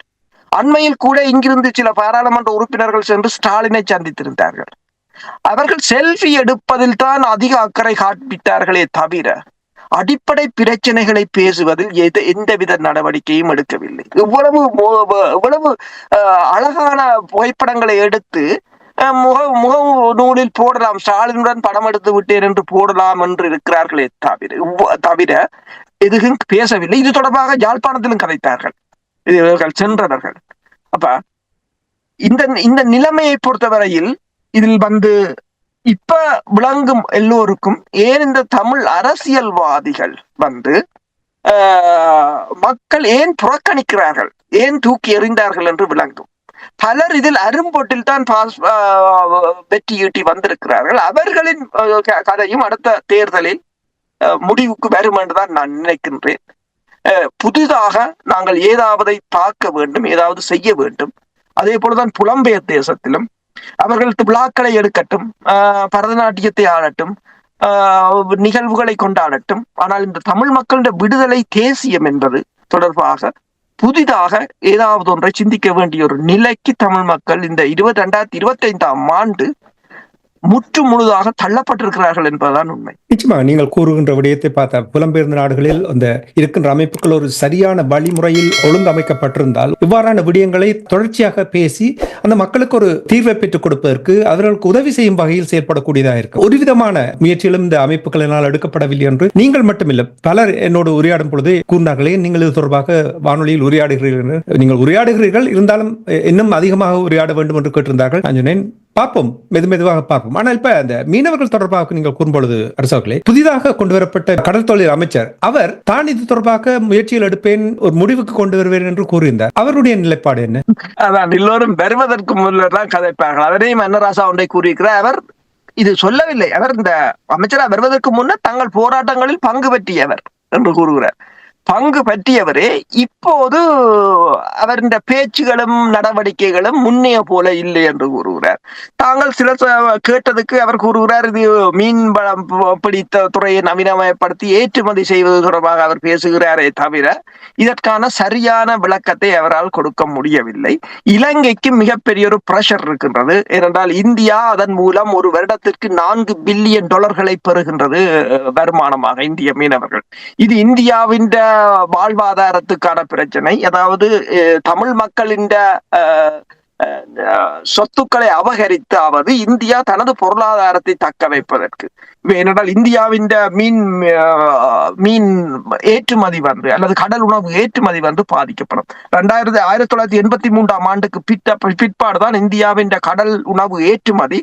அண்மையில் கூட இங்கிருந்து சில பாராளுமன்ற உறுப்பினர்கள் சென்று ஸ்டாலினை சந்தித்திருந்தார்கள். அவர்கள் செல்ஃபி எடுப்பதில் தான் அதிக அக்கறை காண்பித்தார்களே தவிர அடிப்படை பிரச்சனைகளை பேசுவதில் எந்தவித நடவடிக்கையும் எடுக்கவில்லை. இவ்வளவு அழகான புகைப்படங்களை எடுத்து முக நூலில் போடலாம், ஸ்டாலினுடன் படம் எடுத்து விட்டேன் என்று போடலாம் என்று இருக்கிறார்களே தவிர எதுவும் பேசவில்லை. இது தொடர்பாக யாழ்ப்பாணத்திலும் கதைத்தார்கள் இவர்கள் சென்றவர்கள். அப்ப இந்த நிலைமையை பொறுத்தவரையில் இதில் இப்ப விளங்கும் எல்லோருக்கும் ஏன் இந்த தமிழ் அரசியல்வாதிகள் மக்கள் ஏன் புறக்கணிக்கிறார்கள், ஏன் தூக்கி எறிந்தார்கள் என்று விளங்கும். பலர் இதில் அரும்பொட்டில் தான் வெற்றி ஈட்டி வந்திருக்கிறார்கள். அவர்களின் கதையும் அடுத்த தேர்தலில் முடிவுக்கு வரும் என்றுதான் நான் நினைக்கின்றேன். புதிதாக நாங்கள் ஏதாவது பார்க்க வேண்டும், ஏதாவது செய்ய வேண்டும். அதே போலதான் புலம்பெயர் தேசத்திலும் அவர்கள் விழாக்களை எடுக்கட்டும், பரதநாட்டியத்தை ஆடட்டும், நிகழ்வுகளை கொண்டாடட்டும். ஆனால் இந்த தமிழ் மக்களுடைய விடுதலை தேசியம் என்பது தொடர்பாக புதிதாக ஏதாவது ஒன்றை சிந்திக்க வேண்டிய ஒரு நிலைக்கு தமிழ் மக்கள் இந்த 2025ஆம் ஆண்டு முற்று முழுதாக தள்ளப்பட்டிருக்கிறார்கள் என்பதுதான் உண்மை. நிச்சயமாக நீங்கள் கூறுகின்ற விடயத்தை பார்த்த புலம்பெயர்ந்த நாடுகளில் அந்த இருக்கின்ற அமைப்புகள் ஒரு சரியான வழிமுறையில் ஒழுங்கமைக்கப்பட்டிருந்தால் இவ்வாறான விடயங்களை தொடர்ச்சியாக பேசி அந்த மக்களுக்கு ஒரு தீர்வை பெற்றுக் கொடுப்பதற்கு அவர்களுக்கு உதவி செய்யும் வகையில் செயல்படக்கூடியதாக இருக்கு. ஒரு விதமான முயற்சியிலும் இந்த அமைப்புகளினால் எடுக்கப்படவில்லை என்று நீங்கள் மட்டுமில்லை பலர் என்னோடு உரையாடும் பொழுது கூறினார்களே, நீங்கள் இது தொடர்பாக வானொலியில் உரையாடுகிறீர்கள், நீங்கள் உரையாடுகிறீர்கள், இருந்தாலும் இன்னும் அதிகமாக உரையாட வேண்டும் என்று கேட்டிருந்தார்கள். நான் சொன்னேன், பார்ப்போம், மெதுவாக பார்ப்போம். ஆனால் இப்ப அந்த மீனவர்கள் தொடர்பாக நீங்கள் கூறும்பொழுது அரசர்களே, புதிதாக கொண்டு வரப்பட்ட கடல் தொழில் அமைச்சர் அவர் தான் இது தொடர்பாக முயற்சிகள் எடுப்பேன், ஒரு முடிவுக்கு கொண்டு வருவேன் என்று கூறியிருந்தார். அவருடைய நிலைப்பாடு என்ன? அதான் எல்லோரும் வருவதற்கு முன்னதான் கதைப்பார்கள். அதனையும் அன்னராசா ஒன்றை கூறியிருக்கிறார். அவர் இது சொல்லவில்லை. அவர் இந்த அமைச்சரா வருவதற்கு முன்னர் தங்கள் போராட்டங்களில் பங்கு பெற்றியவர் என்று கூறுகிறார். பங்கு பற்றியவரே இப்போது அவரின் பேச்சுகளும் நடவடிக்கைகளும் முன்னைய போல இல்லை என்று கூறுகிறார். தாங்கள் சில கேட்டதுக்கு அவர் கூறுகிறார், இது மீன் பிடித்த துறையை நவீனமயப்படுத்தி ஏற்றுமதி செய்வது தொடர்பாக அவர் பேசுகிறாரே தவிர இதற்கான சரியான விளக்கத்தை அவரால் கொடுக்க முடியவில்லை. இலங்கைக்கு மிகப்பெரிய ஒரு பிரஷர் இருக்கின்றது. ஏனென்றால் இந்தியா அதன் மூலம் ஒரு வருடத்திற்கு $4 பில்லியன் பெறுகின்றது வருமானமாக இந்திய மீனவர்கள். இது இந்தியாவின் வாழ்வாதாரத்துக்கான பிரச்சனை. அதாவது தமிழ் மக்களின் சொத்துக்களை அபகரித்தாவது இந்தியா தனது பொருளாதாரத்தை தக்க வைப்பதற்கு. ஏனென்றால் இந்தியாவின் மீன் ஏற்றுமதி அல்லது கடல் உணவு ஏற்றுமதி பாதிக்கப்படும். 1983 ஆண்டுக்கு பிற்பாடுதான் இந்தியாவின் கடல் உணவு ஏற்றுமதி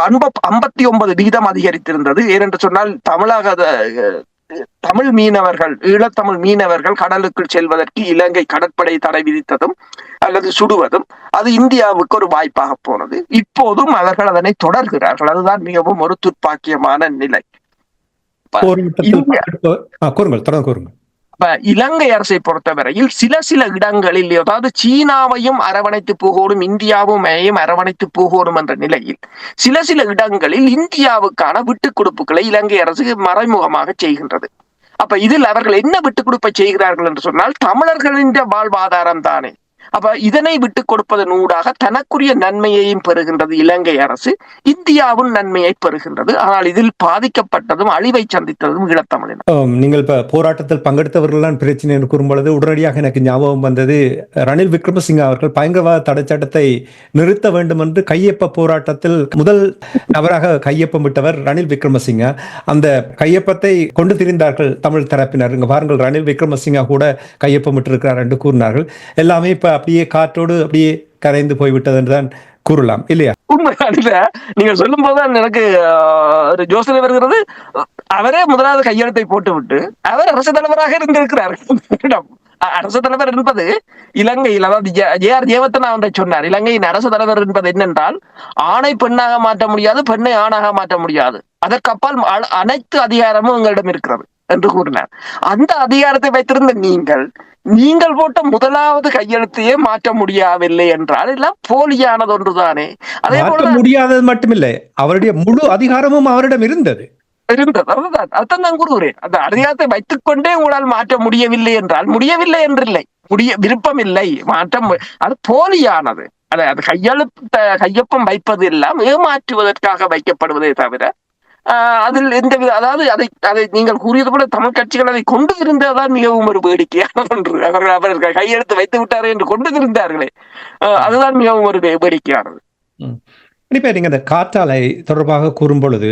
59% அதிகரித்திருந்தது. ஏனென்று சொன்னால் தமிழ் மீனவர்கள், ஈழத்தமிழ் மீனவர்கள் கடலுக்குள் செல்வதற்கு இலங்கை கடற்படை தடை விதித்ததும் அல்லது சுடுவதும் அது இந்தியாவுக்கு ஒரு வாய்ப்பாக போனது. இப்போதும் அவர்கள் அதனை தொடர்கிறார்கள். அதுதான் மிகவும் ஒரு துப்பாக்கியமான நிலை. இலங்கை அரசை பொறுத்தவரையில் சில இடங்களில், அதாவது சீனாவையும் அரவணைத்து போகணும், இந்தியாவும் அரவணைத்து போகணும் என்ற நிலையில் சில இடங்களில் இந்தியாவுக்கான விட்டுக் கொடுப்புகளை இலங்கை அரசு மறைமுகமாக செய்கின்றது. அப்ப இதில் அவர்கள் என்ன விட்டுக் கொடுப்பை செய்கிறார்கள் என்று சொன்னால் தமிழர்களின் வாழ்வாதாரம் தானே. அப்ப இதனை விட்டுக் கொடுப்பதன் ஊடாக தனக்குரிய நன்மையையும் பெறுகின்றது இலங்கை அரசு, இந்தியாவும் நன்மையை பெறுகின்றது. ஆனால் இதில் பாதிக்கப்பட்டதும் அழிவை சந்தித்ததும் ஈழத்தமிழினர். நீங்கள் இப்ப போராட்டத்தில் பங்கெடுத்தவர்கள் பிரச்சனை என்று கூறும்பொழுது உடனடியாக எனக்கு ஞாபகம் வந்தது, ரணில் விக்ரமசிங்க அவர்கள் பயங்கரவாத தடை சட்டத்தை நிறுத்த வேண்டும் என்று கையொப்ப போராட்டத்தில் முதல் நபராக கையொப்பம் விட்டவர் ரணில் விக்ரமசிங்க. அந்த கையொப்பத்தை கொண்டு திரிந்தார்கள் தமிழ் தரப்பினர். இங்க பாருங்கள், ரணில் விக்ரமசிங்க கூட கையொப்பம் விட்டிருக்கிறார் என்று கூறினார்கள். எல்லாமே இப்ப அப்படியே காற்றோடு அப்படியே கரைந்து போய்விட்டது என்றுதான் கூறலாம், இல்லையா? உண்மையான நீங்க சொல்லும் போதுதான் எனக்கு ஒரு யோசனை வருகிறது. அவரே முதலாவது கையெழுத்தை போட்டுவிட்டு அவர் அரசு தலைவராக இருந்திருக்கிறார். அரசு தலைவர் என்பது இலங்கையில், அதாவது ஜே.ஆர். ஜெயவர்தனா ஒன்றை சொன்னார், இலங்கையின் அரசு தலைவர் என்பது என்னென்றால் ஆணை பெண்ணாக மாற்ற முடியாது, பெண்ணை ஆணாக மாற்ற முடியாது, அதற்கு அப்பால் அனைத்து அதிகாரமும் உங்களிடம் இருக்கிறது என்று கூறினார். அந்த அதிகாரத்தை வைத்திருந்த நீங்கள் போட்ட முதலாவது கையெழுத்தையே மாற்ற முடியவில்லை என்றால் எல்லாம் போலியானது ஒன்றுதானே. அதே போல முடியாதது மட்டுமில்லை, அவருடைய முழு அதிகாரமும் அவரிடம் இருந்தது. அதான் நான் கூறுகிறேன். அந்த அதிகாரத்தை வைத்துக் கொண்டே உங்களால் மாற்ற முடியவில்லை என்றால் முடியவில்லை என்றில்லை, விருப்பம் இல்லை, மாற்றம் அது போலியானது. அது கையொப்பம் வைப்பது எல்லாம் ஏமாற்றுவதற்காக வைக்கப்படுவதே தவிர அதில் எந்தவித, அதாவது அதை நீங்கள் கூறியது போல தமிழ் கட்சிகள் அதை கொண்டு இருந்ததான் மிகவும் ஒரு வேடிக்கையான ஒன்று. அவர்கள் கையெழுத்து வைத்து விட்டார்கள் என்று கொண்டு இருந்தார்களே, அதுதான் மிகவும் ஒரு வேடிக்கையானது. கண்டிப்பா நீங்க இந்த காற்றாலை தொடர்பாக கூறும் பொழுது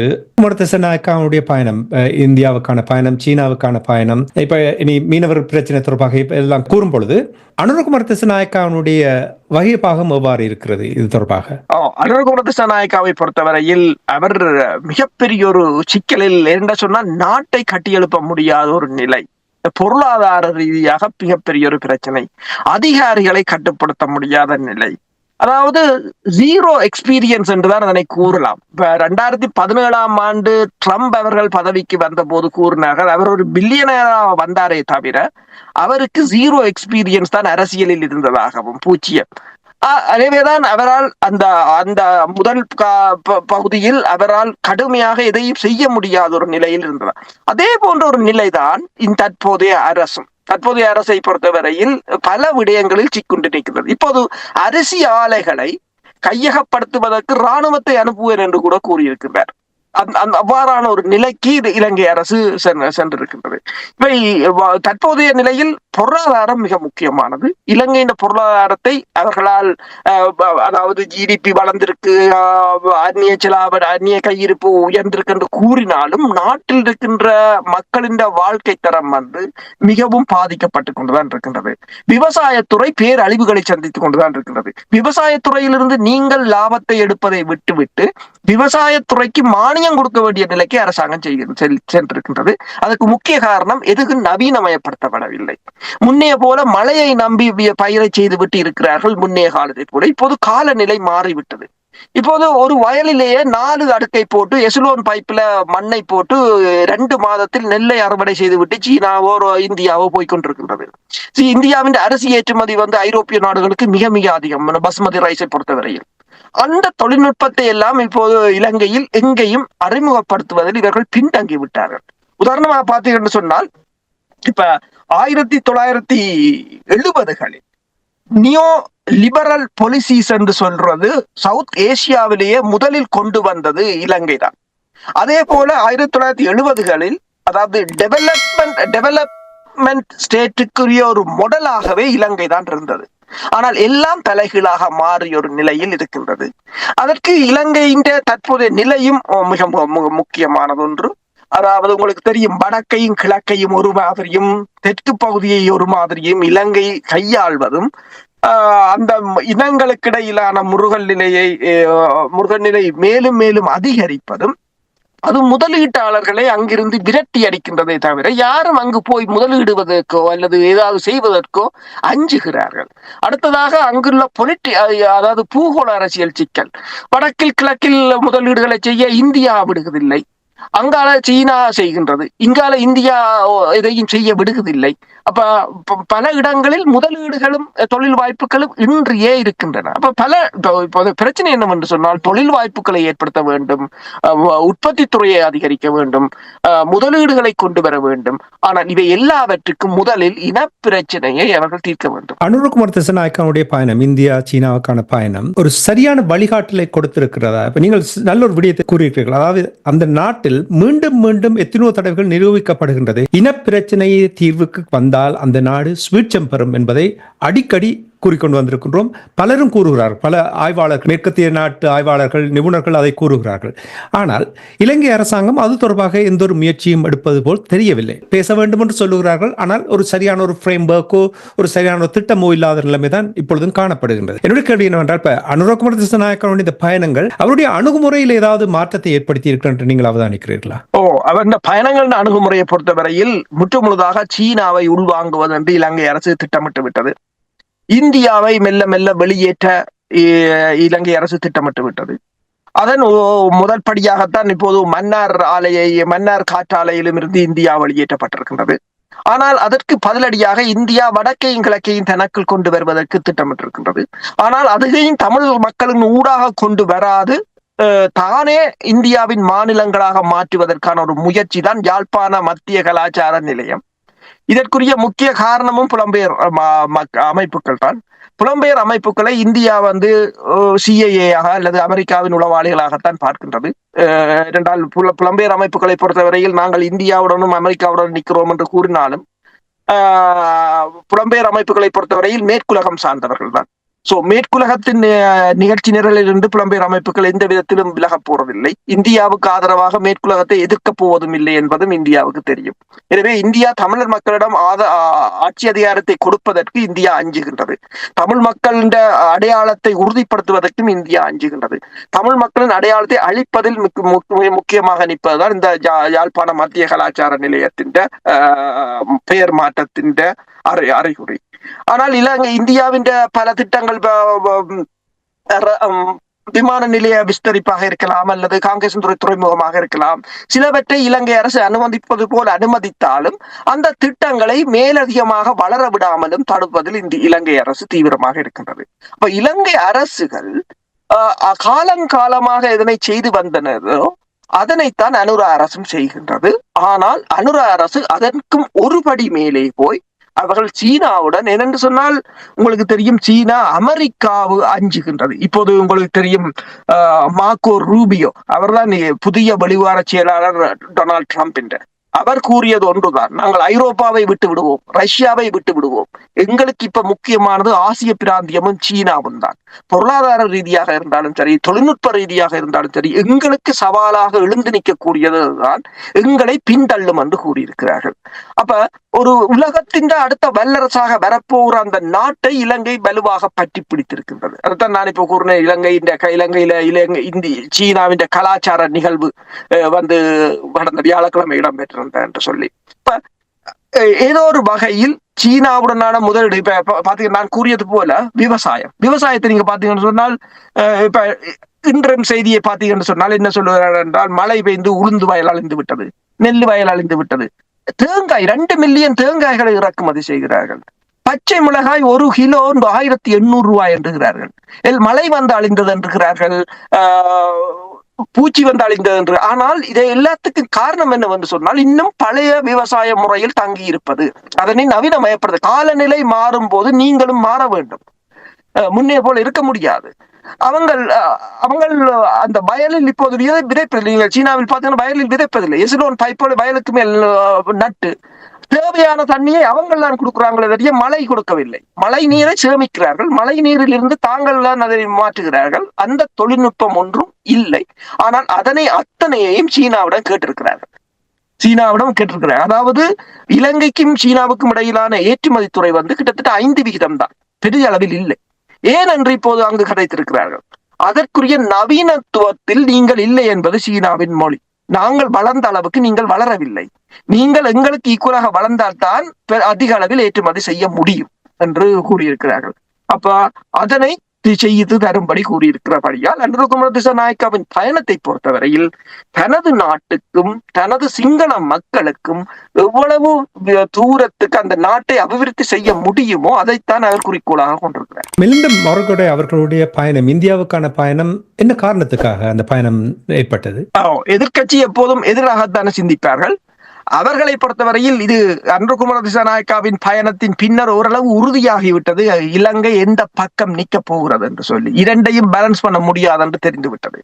திசாநாயக்காவுடைய பயணம், இந்தியாவுக்கான பயணம், சீனாவுக்கான பயணம், இப்ப இனி மீனவர் பிரச்சனை தொடர்பாக எல்லாம் கூறும் பொழுது அனுரகுமார திசாநாயக்காவுடைய வகைப்பாகம் எவ்வாறு இருக்கிறது இது தொடர்பாக? அனுரகுமார திசாநாயக்காவை பொறுத்தவரையில் அவர் மிகப்பெரிய ஒரு சிக்கலில் என்ன சொன்னால் நாட்டை கட்டியெழுப்ப முடியாத ஒரு நிலை, பொருளாதார ரீதியாக மிகப்பெரிய ஒரு பிரச்சனை, அதிகாரிகளை கட்டுப்படுத்த முடியாத நிலை, அதாவது ஜீரோ எக்ஸ்பீரியன்ஸ் என்றுதான் அதனை கூறலாம். இப்ப 2017 ஆண்டு ட்ரம்ப் அவர்கள் பதவிக்கு வந்த போது கூறினார்கள் அவர் ஒரு பில்லியனரா வந்தாரே தவிர அவருக்கு ஜீரோ எக்ஸ்பீரியன்ஸ் தான் அரசியலில் இருந்ததாகவும், பூச்சியம். அதேதான் அவரால் அந்த முதல் பகுதியில் அவரால் கடுமையாக எதையும் செய்ய முடியாத ஒரு நிலையில் இருந்ததார். அதே போன்ற ஒரு நிலைதான் தற்போதைய அரசை பொறுத்தவரையில் பல விடயங்களில் சிக்குண்டு நிற்கிறது. இப்போது அரிசி ஆலைகளை கையகப்படுத்துவதற்கு இராணுவத்தை அனுப்புவேன் என்று கூட கூறியிருக்கிறார். அவ்வாறான ஒரு நிலைக்கு இலங்கை அரசு சென்றிருக்கின்றது. இவை தற்போதைய நிலையில் பொருளாதாரம் மிக முக்கியமானது. இலங்கையின் பொருளாதாரத்தை அவர்களால், அதாவது ஜிடிபி வளர்ந்திருக்கு, அந்நிய கையிருப்பு உயர்ந்திருக்கு என்று கூறினாலும் நாட்டில் இருக்கின்ற மக்களின் வாழ்க்கை தரம் மிகவும் பாதிக்கப்பட்டு கொண்டுதான் இருக்கின்றது. விவசாயத்துறை பேரழிவுகளை சந்தித்துக் கொண்டுதான் இருக்கின்றது. விவசாயத்துறையிலிருந்து நீங்கள் லாபத்தை எடுப்பதை விட்டுவிட்டு விவசாயத்துறைக்கு மானியம் கொடுக்க வேண்டிய நிலைக்கு அரசாங்கம் சென்றிருக்கின்றது. அதுக்கு முக்கிய காரணம் எதுவும் நவீனமயப்படுத்தப்படவில்லை. முன்னைய போல மழையை நம்பி பயிரை செய்துவிட்டு இருக்கிறார்கள் முன்னைய காலத்தை போல. இப்போது காலநிலை மாறிவிட்டது. இப்போது ஒரு வயலிலேயே 4 அடுக்கை போட்டு எசுலோன் பைப்ல மண்ணை போட்டு 2 மாதத்தில் நெல்லை அறுவடை செய்துவிட்டு சீனாவோ இந்தியாவோ போய்கொண்டிருக்கின்றது. இந்தியாவின் அரிசி ஏற்றுமதி ஐரோப்பிய நாடுகளுக்கு மிக மிக அதிகம், பசுமதி ரைஸை பொறுத்தவரையில். அந்த தொழில்நுட்பத்தை எல்லாம் இப்போது இலங்கையில் எங்கேயும் அறிமுகப்படுத்துவதில் இவர்கள் பின்தங்கி விட்டார்கள். உதாரணமாக பார்த்தீங்கன்னு சொன்னால், இப்ப 1970களில் நியோ லிபரல் பாலிசிஸ் என்று சொல்றது சவுத் ஏசியாவிலேயே முதலில் கொண்டு வந்தது இலங்கை தான். அதே போல 1970களில், அதாவது டெவலப்மெண்ட் ஸ்டேட்டுக்குரிய ஒரு மாடலாகவே இலங்கை தான் இருந்தது. ஆனால் எல்லாம் தலைகீழாக மாறிய ஒரு நிலையில் இருக்கின்றது. அதற்கு இலங்கையின் தற்போதைய நிலையும் மிக முக்கியமானது ஒன்று. அதாவது உங்களுக்கு தெரியும், வடக்கையும் கிழக்கையும் ஒரு மாதிரியும் தெற்கு பகுதியை ஒரு மாதிரியும் இலங்கை கையாள்வதும், அந்த இனங்களுக்கிடையிலான முருகல் நிலை மேலும் மேலும் அதிகரிப்பதும், அது முதலீட்டாளர்களை அங்கிருந்து விரட்டி அடிக்கின்றதை தவிர யாரும் அங்கு போய் முதலீடுவதற்கோ அல்லது ஏதாவது செய்வதற்கோ அஞ்சுகிறார்கள். அடுத்ததாக அங்குள்ள அதாவது பூகோள அரசியல் சிக்கல். வடக்கில் கிழக்கில் முதலீடுகளை செய்ய இந்தியா விடுவதில்லை, அங்கால சீனா செய்கின்றது, இங்கால இந்தியா எதையும் செய்ய விடுவதில்லை. அப்ப பல இடங்களில் முதலீடுகளும் தொழில் வாய்ப்புகளும் இன்றியே இருக்கின்றன. அப்ப இப்போது பிரச்சனை என்னவென்று சொன்னால், தொழில் வாய்ப்புகளை ஏற்படுத்த வேண்டும், உற்பத்தி துறையை அதிகரிக்க வேண்டும், முதலீடுகளை கொண்டு வர வேண்டும். ஆனால் இவை எல்லாவற்றுக்கும் முதலில் இனப்பிரச்சனையை அவர்கள் தீர்க்க வேண்டும். அனுரகுமார் திசாநாயக்கனுடைய பயணம், இந்தியா சீனாவுக்கான பயணம், ஒரு சரியான வழிகாட்டலை கொடுத்திருக்கிறதா? இப்ப நீங்கள் நல்ல ஒரு விடயத்தை கூறியிருக்கிறீர்கள். அதாவது அந்த நாட்டில் மீண்டும் மீண்டும் எத்தனையோ தடவைகள் நிரூபிக்கப்படுகின்றது, இனப்பிரச்சனையை தீர்வுக்கு வந்தால் அந்த நாடு சுவீட்சம் பெறும் என்பதை அடிக்கடி கூறிக்கொண்டு வந்திருக்கின்றோம். பலரும் கூறுகிறார்கள், பல ஆய்வாளர்கள், மேற்கத்திய நாட்டு ஆய்வாளர்கள், நிபுணர்கள் அதை கூறுகிறார்கள். ஆனால் இலங்கை அரசாங்கம் அது தொடர்பாக எந்த ஒரு முயற்சியும் எடுப்பது போல் தெரியவில்லை. பேச வேண்டும் என்று சொல்லுகிறார்கள், ஆனால் ஒரு சரியான ஒரு ஃப்ரேம்வொர்க்கோ ஒரு சரியான ஒரு திட்டமோ இல்லாத நிலைமை தான் இப்பொழுதும் காணப்படுகின்றது. என்னுடைய கேள்வி என்னவென்றால், இப்ப அனுரகுமார் திசாநாயக்கனுடைய இந்த பயணங்கள் அவருடைய அணுகுமுறையில் ஏதாவது மாற்றத்தை ஏற்படுத்தி இருக்கிறது நீங்கள் அவதானிக்கிறீர்களா? அவர் பயணங்கள் அணுகுமுறையை பொறுத்தவரையில் முற்றுமுழுதாக சீனாவை உள்வாங்குவது என்று இலங்கை அரசு திட்டமிட்டு விட்டது. இந்தியாவை மெல்ல மெல்ல வெளியேற்ற இலங்கை அரசு திட்டமிட்டு விட்டது. அதன் முதல் படியாகத்தான் இப்போது மன்னார் காற்றாலையிலும் இருந்து இந்தியா வெளியேற்றப்பட்டிருக்கின்றது. ஆனால் அதற்கு பதிலடியாக இந்தியா வடக்கையும் கிழக்கையும் தனக்குள் கொண்டு வருவதற்கு திட்டமிட்டிருக்கின்றது. ஆனால் அதையும் தமிழ் மக்களின் ஊடாக கொண்டு வராது, தானே இந்தியாவின் மாநிலங்களாக மாற்றுவதற்கான ஒரு முயற்சி தான் யாழ்ப்பாண மத்திய கலாச்சார நிலையம். இதற்குரிய முக்கிய காரணமும் புலம்பெயர் அமைப்புகள் தான். புலம்பெயர் அமைப்புகளை இந்தியா சிஐஏயாக அல்லது அமெரிக்காவின் உளவாளிகளாகத்தான் பார்க்கின்றது. இரண்டால் புலம்பெயர் அமைப்புகளை பொறுத்தவரையில் நாங்கள் இந்தியாவுடனும் அமெரிக்காவுடன் நிற்கிறோம் என்று கூறினாலும், புலம்பெயர் அமைப்புகளை பொறுத்தவரையில் மேற்குலகம் சார்ந்தவர்கள் தான். மேற்குலகத்தின் நிகழ்ச்சி நிரலில் இருந்து புலம்பெயர் அமைப்புகள் எந்த விதத்திலும் விலகப் போவதில்லை. இந்தியாவுக்கு ஆதரவாக மேற்குலகத்தை எதிர்க்கப் போவதும் இல்லை என்பதும் இந்தியாவுக்கு தெரியும். எனவே இந்தியா தமிழர் மக்களிடம் ஆட்சி அதிகாரத்தை கொடுப்பதற்கு இந்தியா அஞ்சுகின்றது. தமிழ் மக்களின் அடையாளத்தை உறுதிப்படுத்துவதற்கும் இந்தியா அஞ்சுகின்றது. தமிழ் மக்களின் அடையாளத்தை அழிப்பதில் முக்கியமாக நிற்பதுதான் இந்த யாழ்ப்பாண மத்திய கலாச்சார நிலையத்தின் பெயர் மாற்றத்தின் அறிகுறி. ஆனால் இந்தியாவின் பல திட்டங்கள் விமான நிலைய விஸ்தரிப்பாக இருக்கலாம் அல்லது காங்கேசன்துறை துறைமுகமாக இருக்கலாம், சிலவற்றை இலங்கை அரசு அனுமதிப்பது போல் அனுமதித்தாலும் அந்த திட்டங்களை மேலதிகமாக வளர விடாமலும் தடுப்பதில் இந்த இலங்கை அரசு தீவிரமாக இருக்கின்றது. அப்ப இலங்கை அரசுகள் காலங்காலமாக இதனை செய்து வந்தனரோ அதனைத்தான் அனுர அரசும் செய்கின்றது. ஆனால் அனுர அரசு அதற்கும் ஒருபடி மேலே போய் அவர்கள் சீனாவுடன், என்னென்று சொன்னால் உங்களுக்கு தெரியும், சீனா அமெரிக்காவு அஞ்சுகின்றது. இப்போது உங்களுக்கு தெரியும், மார்க்கோ ரூபியோ அவர்தான் புதிய வெளிவார செயலாளர் டொனால்ட் ட்ரம்ப் என்ற அவர் கூறியது ஒன்றுதான், நாங்கள் ஐரோப்பாவை விட்டு விடுவோம், ரஷ்யாவை விட்டு விடுவோம், எங்களுக்கு இப்ப முக்கியமானது ஆசிய பிராந்தியமும் சீனாவும் தான். பொருளாதார ரீதியாக இருந்தாலும் சரி, தொழில்நுட்ப ரீதியாக இருந்தாலும் சரி, எங்களுக்கு சவாலாக எழுந்து நிற்கக்கூடியதுதான் எங்களை பின்தள்ளும் என்று கூறியிருக்கிறார்கள். அப்ப ஒரு உலகத்தின் அடுத்த வல்லரசாக வரப்போகிற அந்த நாட்டை இலங்கை வலுவாக பற்றி பிடித்திருக்கின்றது. அதுதான் நான் இப்ப கூறினேன், இலங்கை சீனாவின் கலாச்சார நிகழ்வு கடந்த வியாழக்கிழமை இடம்பெற்றிருந்த என்று சொல்லி. இப்ப ஏதோ ஒரு வகையில் சீனாவுடனான முதலீடு இப்ப பாத்தீங்கன்னா நான் கூறியது போல விவசாயத்தை நீங்க பாத்தீங்கன்னு சொன்னால் இப்ப இன்றைய செய்தியை பாத்தீங்கன்னு சொன்னால் என்ன சொல்லுவார்கள் என்றால் மழை பெய்து உளுந்து வயல் அழிந்து விட்டது, நெல் வயல் அழிந்து விட்டது. தேங்காய் 2 மில்லியன் தேங்காய்களை இறக்குமதி செய்கிறார்கள். பச்சை மிளகாய் 1 கிலோ 1800 ரூபாய் என்றுகிறார்கள். மழை வந்து அழிந்தது என்றுகிறார்கள், பூச்சி வந்து அழிந்தது என்று. ஆனால் இதை எல்லாத்துக்கும் காரணம் என்னவென்று சொன்னால் இன்னும் பழைய விவசாய முறையில் தங்கி இருப்பது, அதனை நவீனமயப்படுது. காலநிலை மாறும் போது நீங்களும் மாற வேண்டும், முன்னே போல இருக்க முடியாது. அவங்கள் அந்த வயலில் இப்போது விதைப்பதில்லை. நீங்கள் சீனாவில் பார்த்தீங்கன்னா வயலில் விதைப்பதில்லை, எசிலோன் பைப்போட வயலுக்கு மேல் நட்டு தேவையான தண்ணியை அவங்கள் தான் கொடுக்குறாங்களே தவிர மழை கொடுக்கவில்லை. மழை நீரை சேமிக்கிறார்கள், மழை நீரில் இருந்து தாங்கள் தான் அதை மாற்றுகிறார்கள். அந்த தொழில்நுட்பம் ஒன்றும் இல்லை. ஆனால் அதனை அத்தனையையும் சீனாவிடம் கேட்டிருக்கிறார்கள். அதாவது இலங்கைக்கும் சீனாவுக்கும் இடையிலான ஏற்றுமதி துறை வந்து கிட்டத்தட்ட 5% தான், பெரிய அளவில் இல்லை. ஏன் என்று இப்போது அங்கு கதைத்திருக்கிறார்கள். அதற்குரிய நவீனத்துவத்தில் நீங்கள் இல்லை என்பது சீனாவின் மொழி. நாங்கள் வளர்ந்த அளவுக்கு நீங்கள் வளரவில்லை, நீங்கள் எங்களுக்கு ஈக்குவலாக வளர்ந்தால்தான் அதிக அளவில் ஏற்றுமதி செய்ய முடியும் என்று கூறியிருக்கிறார்கள். அப்ப அதனை செய்து தரும்படி கூறியிருக்கிறபடியால் அனுரகுமார திசாநாயக்காவின் பயணத்தை பொறுத்தவரையில் தனது நாட்டுக்கும் தனது சிங்கள மக்களுக்கும் எவ்வளவு தூரத்துக்கு அந்த நாட்டை அபிவிருத்தி செய்ய முடியுமோ அதைத்தான் அவர் குறிக்கோளாக கொண்டிருக்கிறார். மிலிந்த மொரகொடை அவர்களுடைய பயணம், இந்தியாவுக்கான பயணம், என்ன காரணத்துக்காக அந்த பயணம் ஏற்பட்டது? எதிர்கட்சி எப்போதும் எதிராகத்தானே சிந்திப்பார்கள். அவர்களை பொறுத்தவரையில் இது அனுரகுமார திசாநாயக்காவின் பயணத்தின் பின்னர் ஓரளவு உறுதியாகிவிட்டது இலங்கை எந்த பக்கம் நிற்க போகிறது என்று சொல்லி. இரண்டையும் பேலன்ஸ் பண்ண முடியாது என்று தெரிந்துவிட்டது.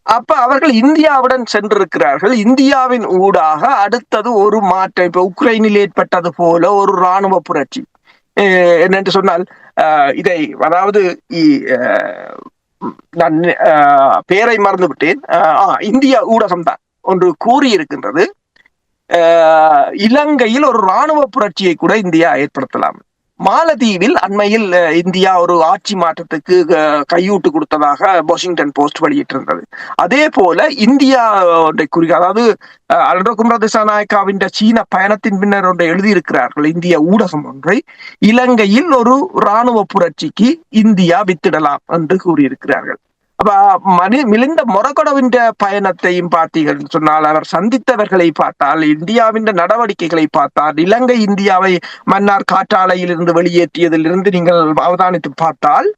அப்ப அவர்கள் இந்தியாவுடன் சென்றிருக்கிறார்கள். இந்தியாவின் ஊடாக அடுத்தது ஒரு மாற்றம், இப்ப உக்ரைனில் ஏற்பட்டது போல ஒரு இராணுவ புரட்சி என்னென்று சொன்னால் இதை, அதாவது நான் பேரை மறந்து விட்டேன், இந்திய ஊடகம் தான் ஒன்று கூறியிருக்கின்றது, இலங்கையில் ஒரு இராணுவ புரட்சியை கூட இந்தியா ஏற்படுத்தலாம். மாலத்தீவில் அண்மையில் இந்தியா ஒரு ஆட்சி மாற்றத்துக்கு கையூட்டு கொடுத்ததாக வாஷிங்டன் போஸ்ட் வெளியிட்டிருந்தது. அதே போல இந்தியா அதாவது அனுரகுமார திசாநாயக்காவின் சீன பயணத்தின் பின்னர் ஒன்றை எழுதியிருக்கிறார்கள் இந்திய ஊடகம் ஒன்றை, இலங்கையில் ஒரு இராணுவ புரட்சிக்கு இந்தியா வித்திடலாம் என்று கூறியிருக்கிறார்கள். அப்ப மிலிந்த மொரகொடவின் பயணத்தையும் பார்த்தீர்கள் சொன்னால், அவர் சந்தித்தவர்களை பார்த்தால், இந்தியாவின் நடவடிக்கைகளை பார்த்தால், இலங்கை இந்தியாவை மன்னார் காற்றாலையில் இருந்து வெளியேற்றியதிலிருந்து நீங்கள் அவதானித்து பார்த்தால்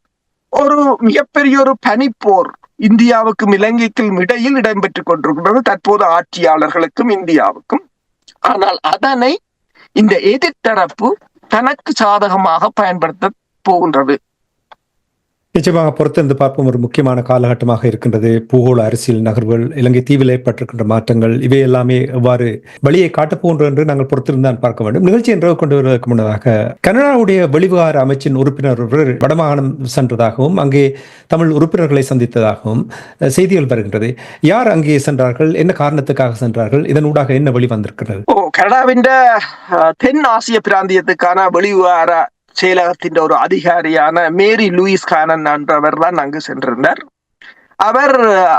ஒரு மிகப்பெரிய ஒரு பனிப்போர் இந்தியாவுக்கும் இலங்கைக்கும் இடையில் இடம்பெற்றுக் கொண்டிருக்கிறது தற்போது ஆட்சியாளர்களுக்கும் இந்தியாவுக்கும். ஆனால் அதனை இந்த எதிர்த்தரப்பு தனக்கு சாதகமாக பயன்படுத்த போகின்றது. நிச்சயமாக பொறுத்திருந்து பார்ப்போம். ஒரு முக்கியமான காலகட்டமாக இருக்கின்றது. பூகோள அரசியல் நகர்வுகள், இலங்கை தீவில் ஏற்பட்டிருக்கின்ற மாற்றங்கள், இவை எல்லாமே எவ்வாறு வழியை காட்டப் போகின்றன என்று நாங்கள் பொறுத்திருந்தான் பார்க்க வேண்டும். நிகழ்ச்சி என்று கொண்டு வருவதற்கு முன்னதாக கனடாவுடைய வெளிவிவகார அமைச்சின் உறுப்பினர் ஒருவர் வடமாகாணம் சென்றதாகவும் அங்கே தமிழ் உறுப்பினர்களை சந்தித்ததாகவும் செய்திகள் வருகின்றது. யார் அங்கே சென்றார்கள், என்ன காரணத்துக்காக சென்றார்கள், இதன் ஊடாக என்ன வழி வந்திருக்கிறது? கனடாவின் தென் ஆசிய பிராந்தியத்துக்கான வெளிவிவகார செயலகத்தின் ஒரு அதிகாரியான மேரி லூயிஸ் கானன் என்றவர் தான் அங்கு சென்றிருந்தார். அவர்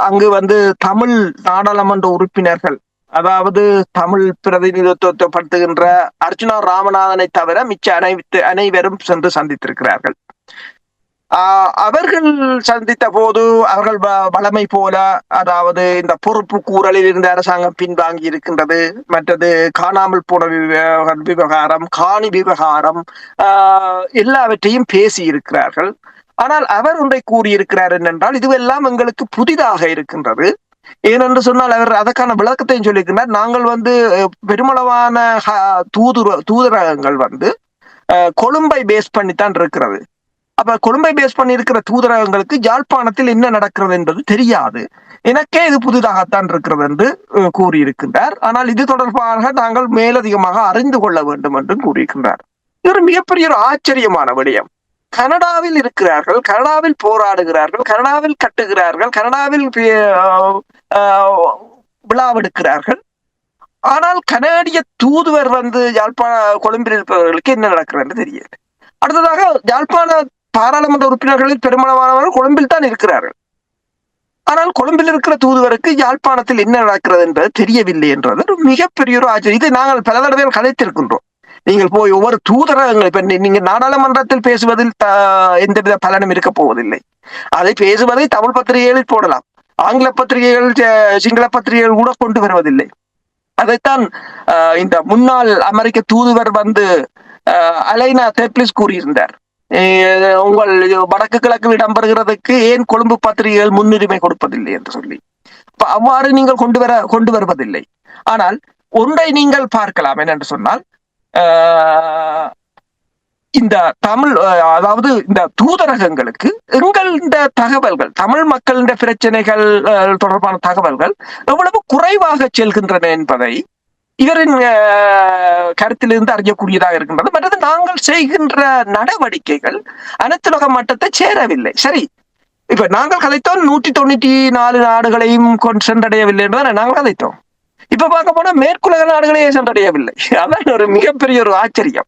அங்கு வந்து தமிழ் நாடாளுமன்ற உறுப்பினர்கள், அதாவது தமிழ் பிரதிநிதித்துவப்படுத்துகின்ற அர்ஜுனா ராமநாதனை தவிர மிச்ச அனைவரும் சென்று சந்தித்திருக்கிறார்கள். அவர்கள் சந்தித்த போது அவர்கள் வளமை போல, அதாவது இந்த பொறுப்பு கூறலில் இருந்த அரசாங்கம் பின்வாங்கி இருக்கின்றது, மற்றது காணாமல் போன விவகாரம், காணி விவகாரம், எல்லாவற்றையும் பேசி இருக்கிறார்கள். ஆனால் அவர் ஒன்றை கூறியிருக்கிறார் என்னென்றால், இதுவெல்லாம் எங்களுக்கு புதிதாக இருக்கின்றது. ஏனென்று சொன்னால் அவர் அதற்கான விளக்கத்தையும் சொல்லியிருக்கிறார். நாங்கள் வந்து பெருமளவான தூதரகங்கள் வந்து கொழும்பை பேஸ் பண்ணித்தான் இருக்கிறது. அப்ப கொழும்பை பேஸ் பண்ணி இருக்கிற தூதரகங்களுக்கு யாழ்ப்பாணத்தில் என்ன நடக்கிறது என்பது தெரியாது, எனக்கே இது புதிதாகத்தான் இருக்கிறது என்று கூறியிருக்கின்றார். ஆனால் இது தொடர்பாக நாங்கள் மேலதிகமாக அறிந்து கொள்ள வேண்டும் என்று கூறியிருக்கின்றார். இது ஒரு மிகப்பெரிய ஒரு ஆச்சரியமான விடயம். கனடாவில் இருக்கிறார்கள், கனடாவில் போராடுகிறார்கள், கனடாவில் கட்டுகிறார்கள், கனடாவில் விழாவெடுக்கிறார்கள். ஆனால் கனடிய தூதுவர் வந்து கொழும்பில் இருப்பவர்களுக்கு என்ன நடக்கிறது என்று தெரியாது. அடுத்ததாக யாழ்ப்பாண பாராளுமன்ற உறுப்பினர்களில் பெரும்பாலானவர்கள் கொழும்பில் தான் இருக்கிறார்கள். ஆனால் கொழும்பில் இருக்கிற தூதுவருக்கு யாழ்ப்பாணத்தில் என்ன நடக்கிறது என்பது தெரியவில்லை என்றது ஒரு மிகப்பெரிய ஒரு ஆச்சரியம். இது நாங்கள் பல தடவைகள் கதைத்திருக்கின்றோம். நீங்கள் போய் ஒவ்வொரு தூதரகங்கள் இப்ப நீங்க நாடாளுமன்றத்தில் பேசுவதில் எந்தவித பலனும் இருக்க போவதில்லை. அதை பேசுவதை தமிழ் பத்திரிகைகளில் போடலாம், ஆங்கில பத்திரிகைகள் சிங்கள பத்திரிகைகள் கூட கொண்டு வருவதில்லை. அதைத்தான் இந்த முன்னாள் அமெரிக்க தூதுவர் வந்து அலைனா தெப்லிஸ் கூறியிருந்தார். உங்கள் வடக்கு கிழக்கில் இடம்பெறுகிறதுக்கு ஏன் கொழும்பு பத்திரிகைகள் முன்னுரிமை கொடுப்பதில்லை என்று சொல்லி. அவ்வாறு நீங்கள் கொண்டு வருவதில்லை. ஆனால் ஒன்றை நீங்கள் பார்க்கலாம், என்னென்று சொன்னால் இந்த தமிழ், அதாவது இந்த தூதரகங்களுக்கு எங்கள் இந்த தகவல்கள், தமிழ் மக்களின் பிரச்சனைகள் தொடர்பான தகவல்கள் எவ்வளவு குறைவாக செல்கின்றன என்பதை இவரின் கருத்திலிருந்து அறியக்கூடியதாக இருக்கின்றது. மற்றது நாங்கள் செய்கின்ற நடவடிக்கைகள் அனைத்துலக மட்டத்தை சேரவில்லை. சரி, இப்ப நாங்கள் கதைத்தோம் 194 நாடுகளையும் சென்றடையவில்லை என்றுதான் நாங்கள் கதைத்தோம். இப்ப பார்க்க போனா மேற்குலக நாடுகளையே சென்றடையவில்லை. அதான் ஒரு மிகப்பெரிய ஒரு ஆச்சரியம்.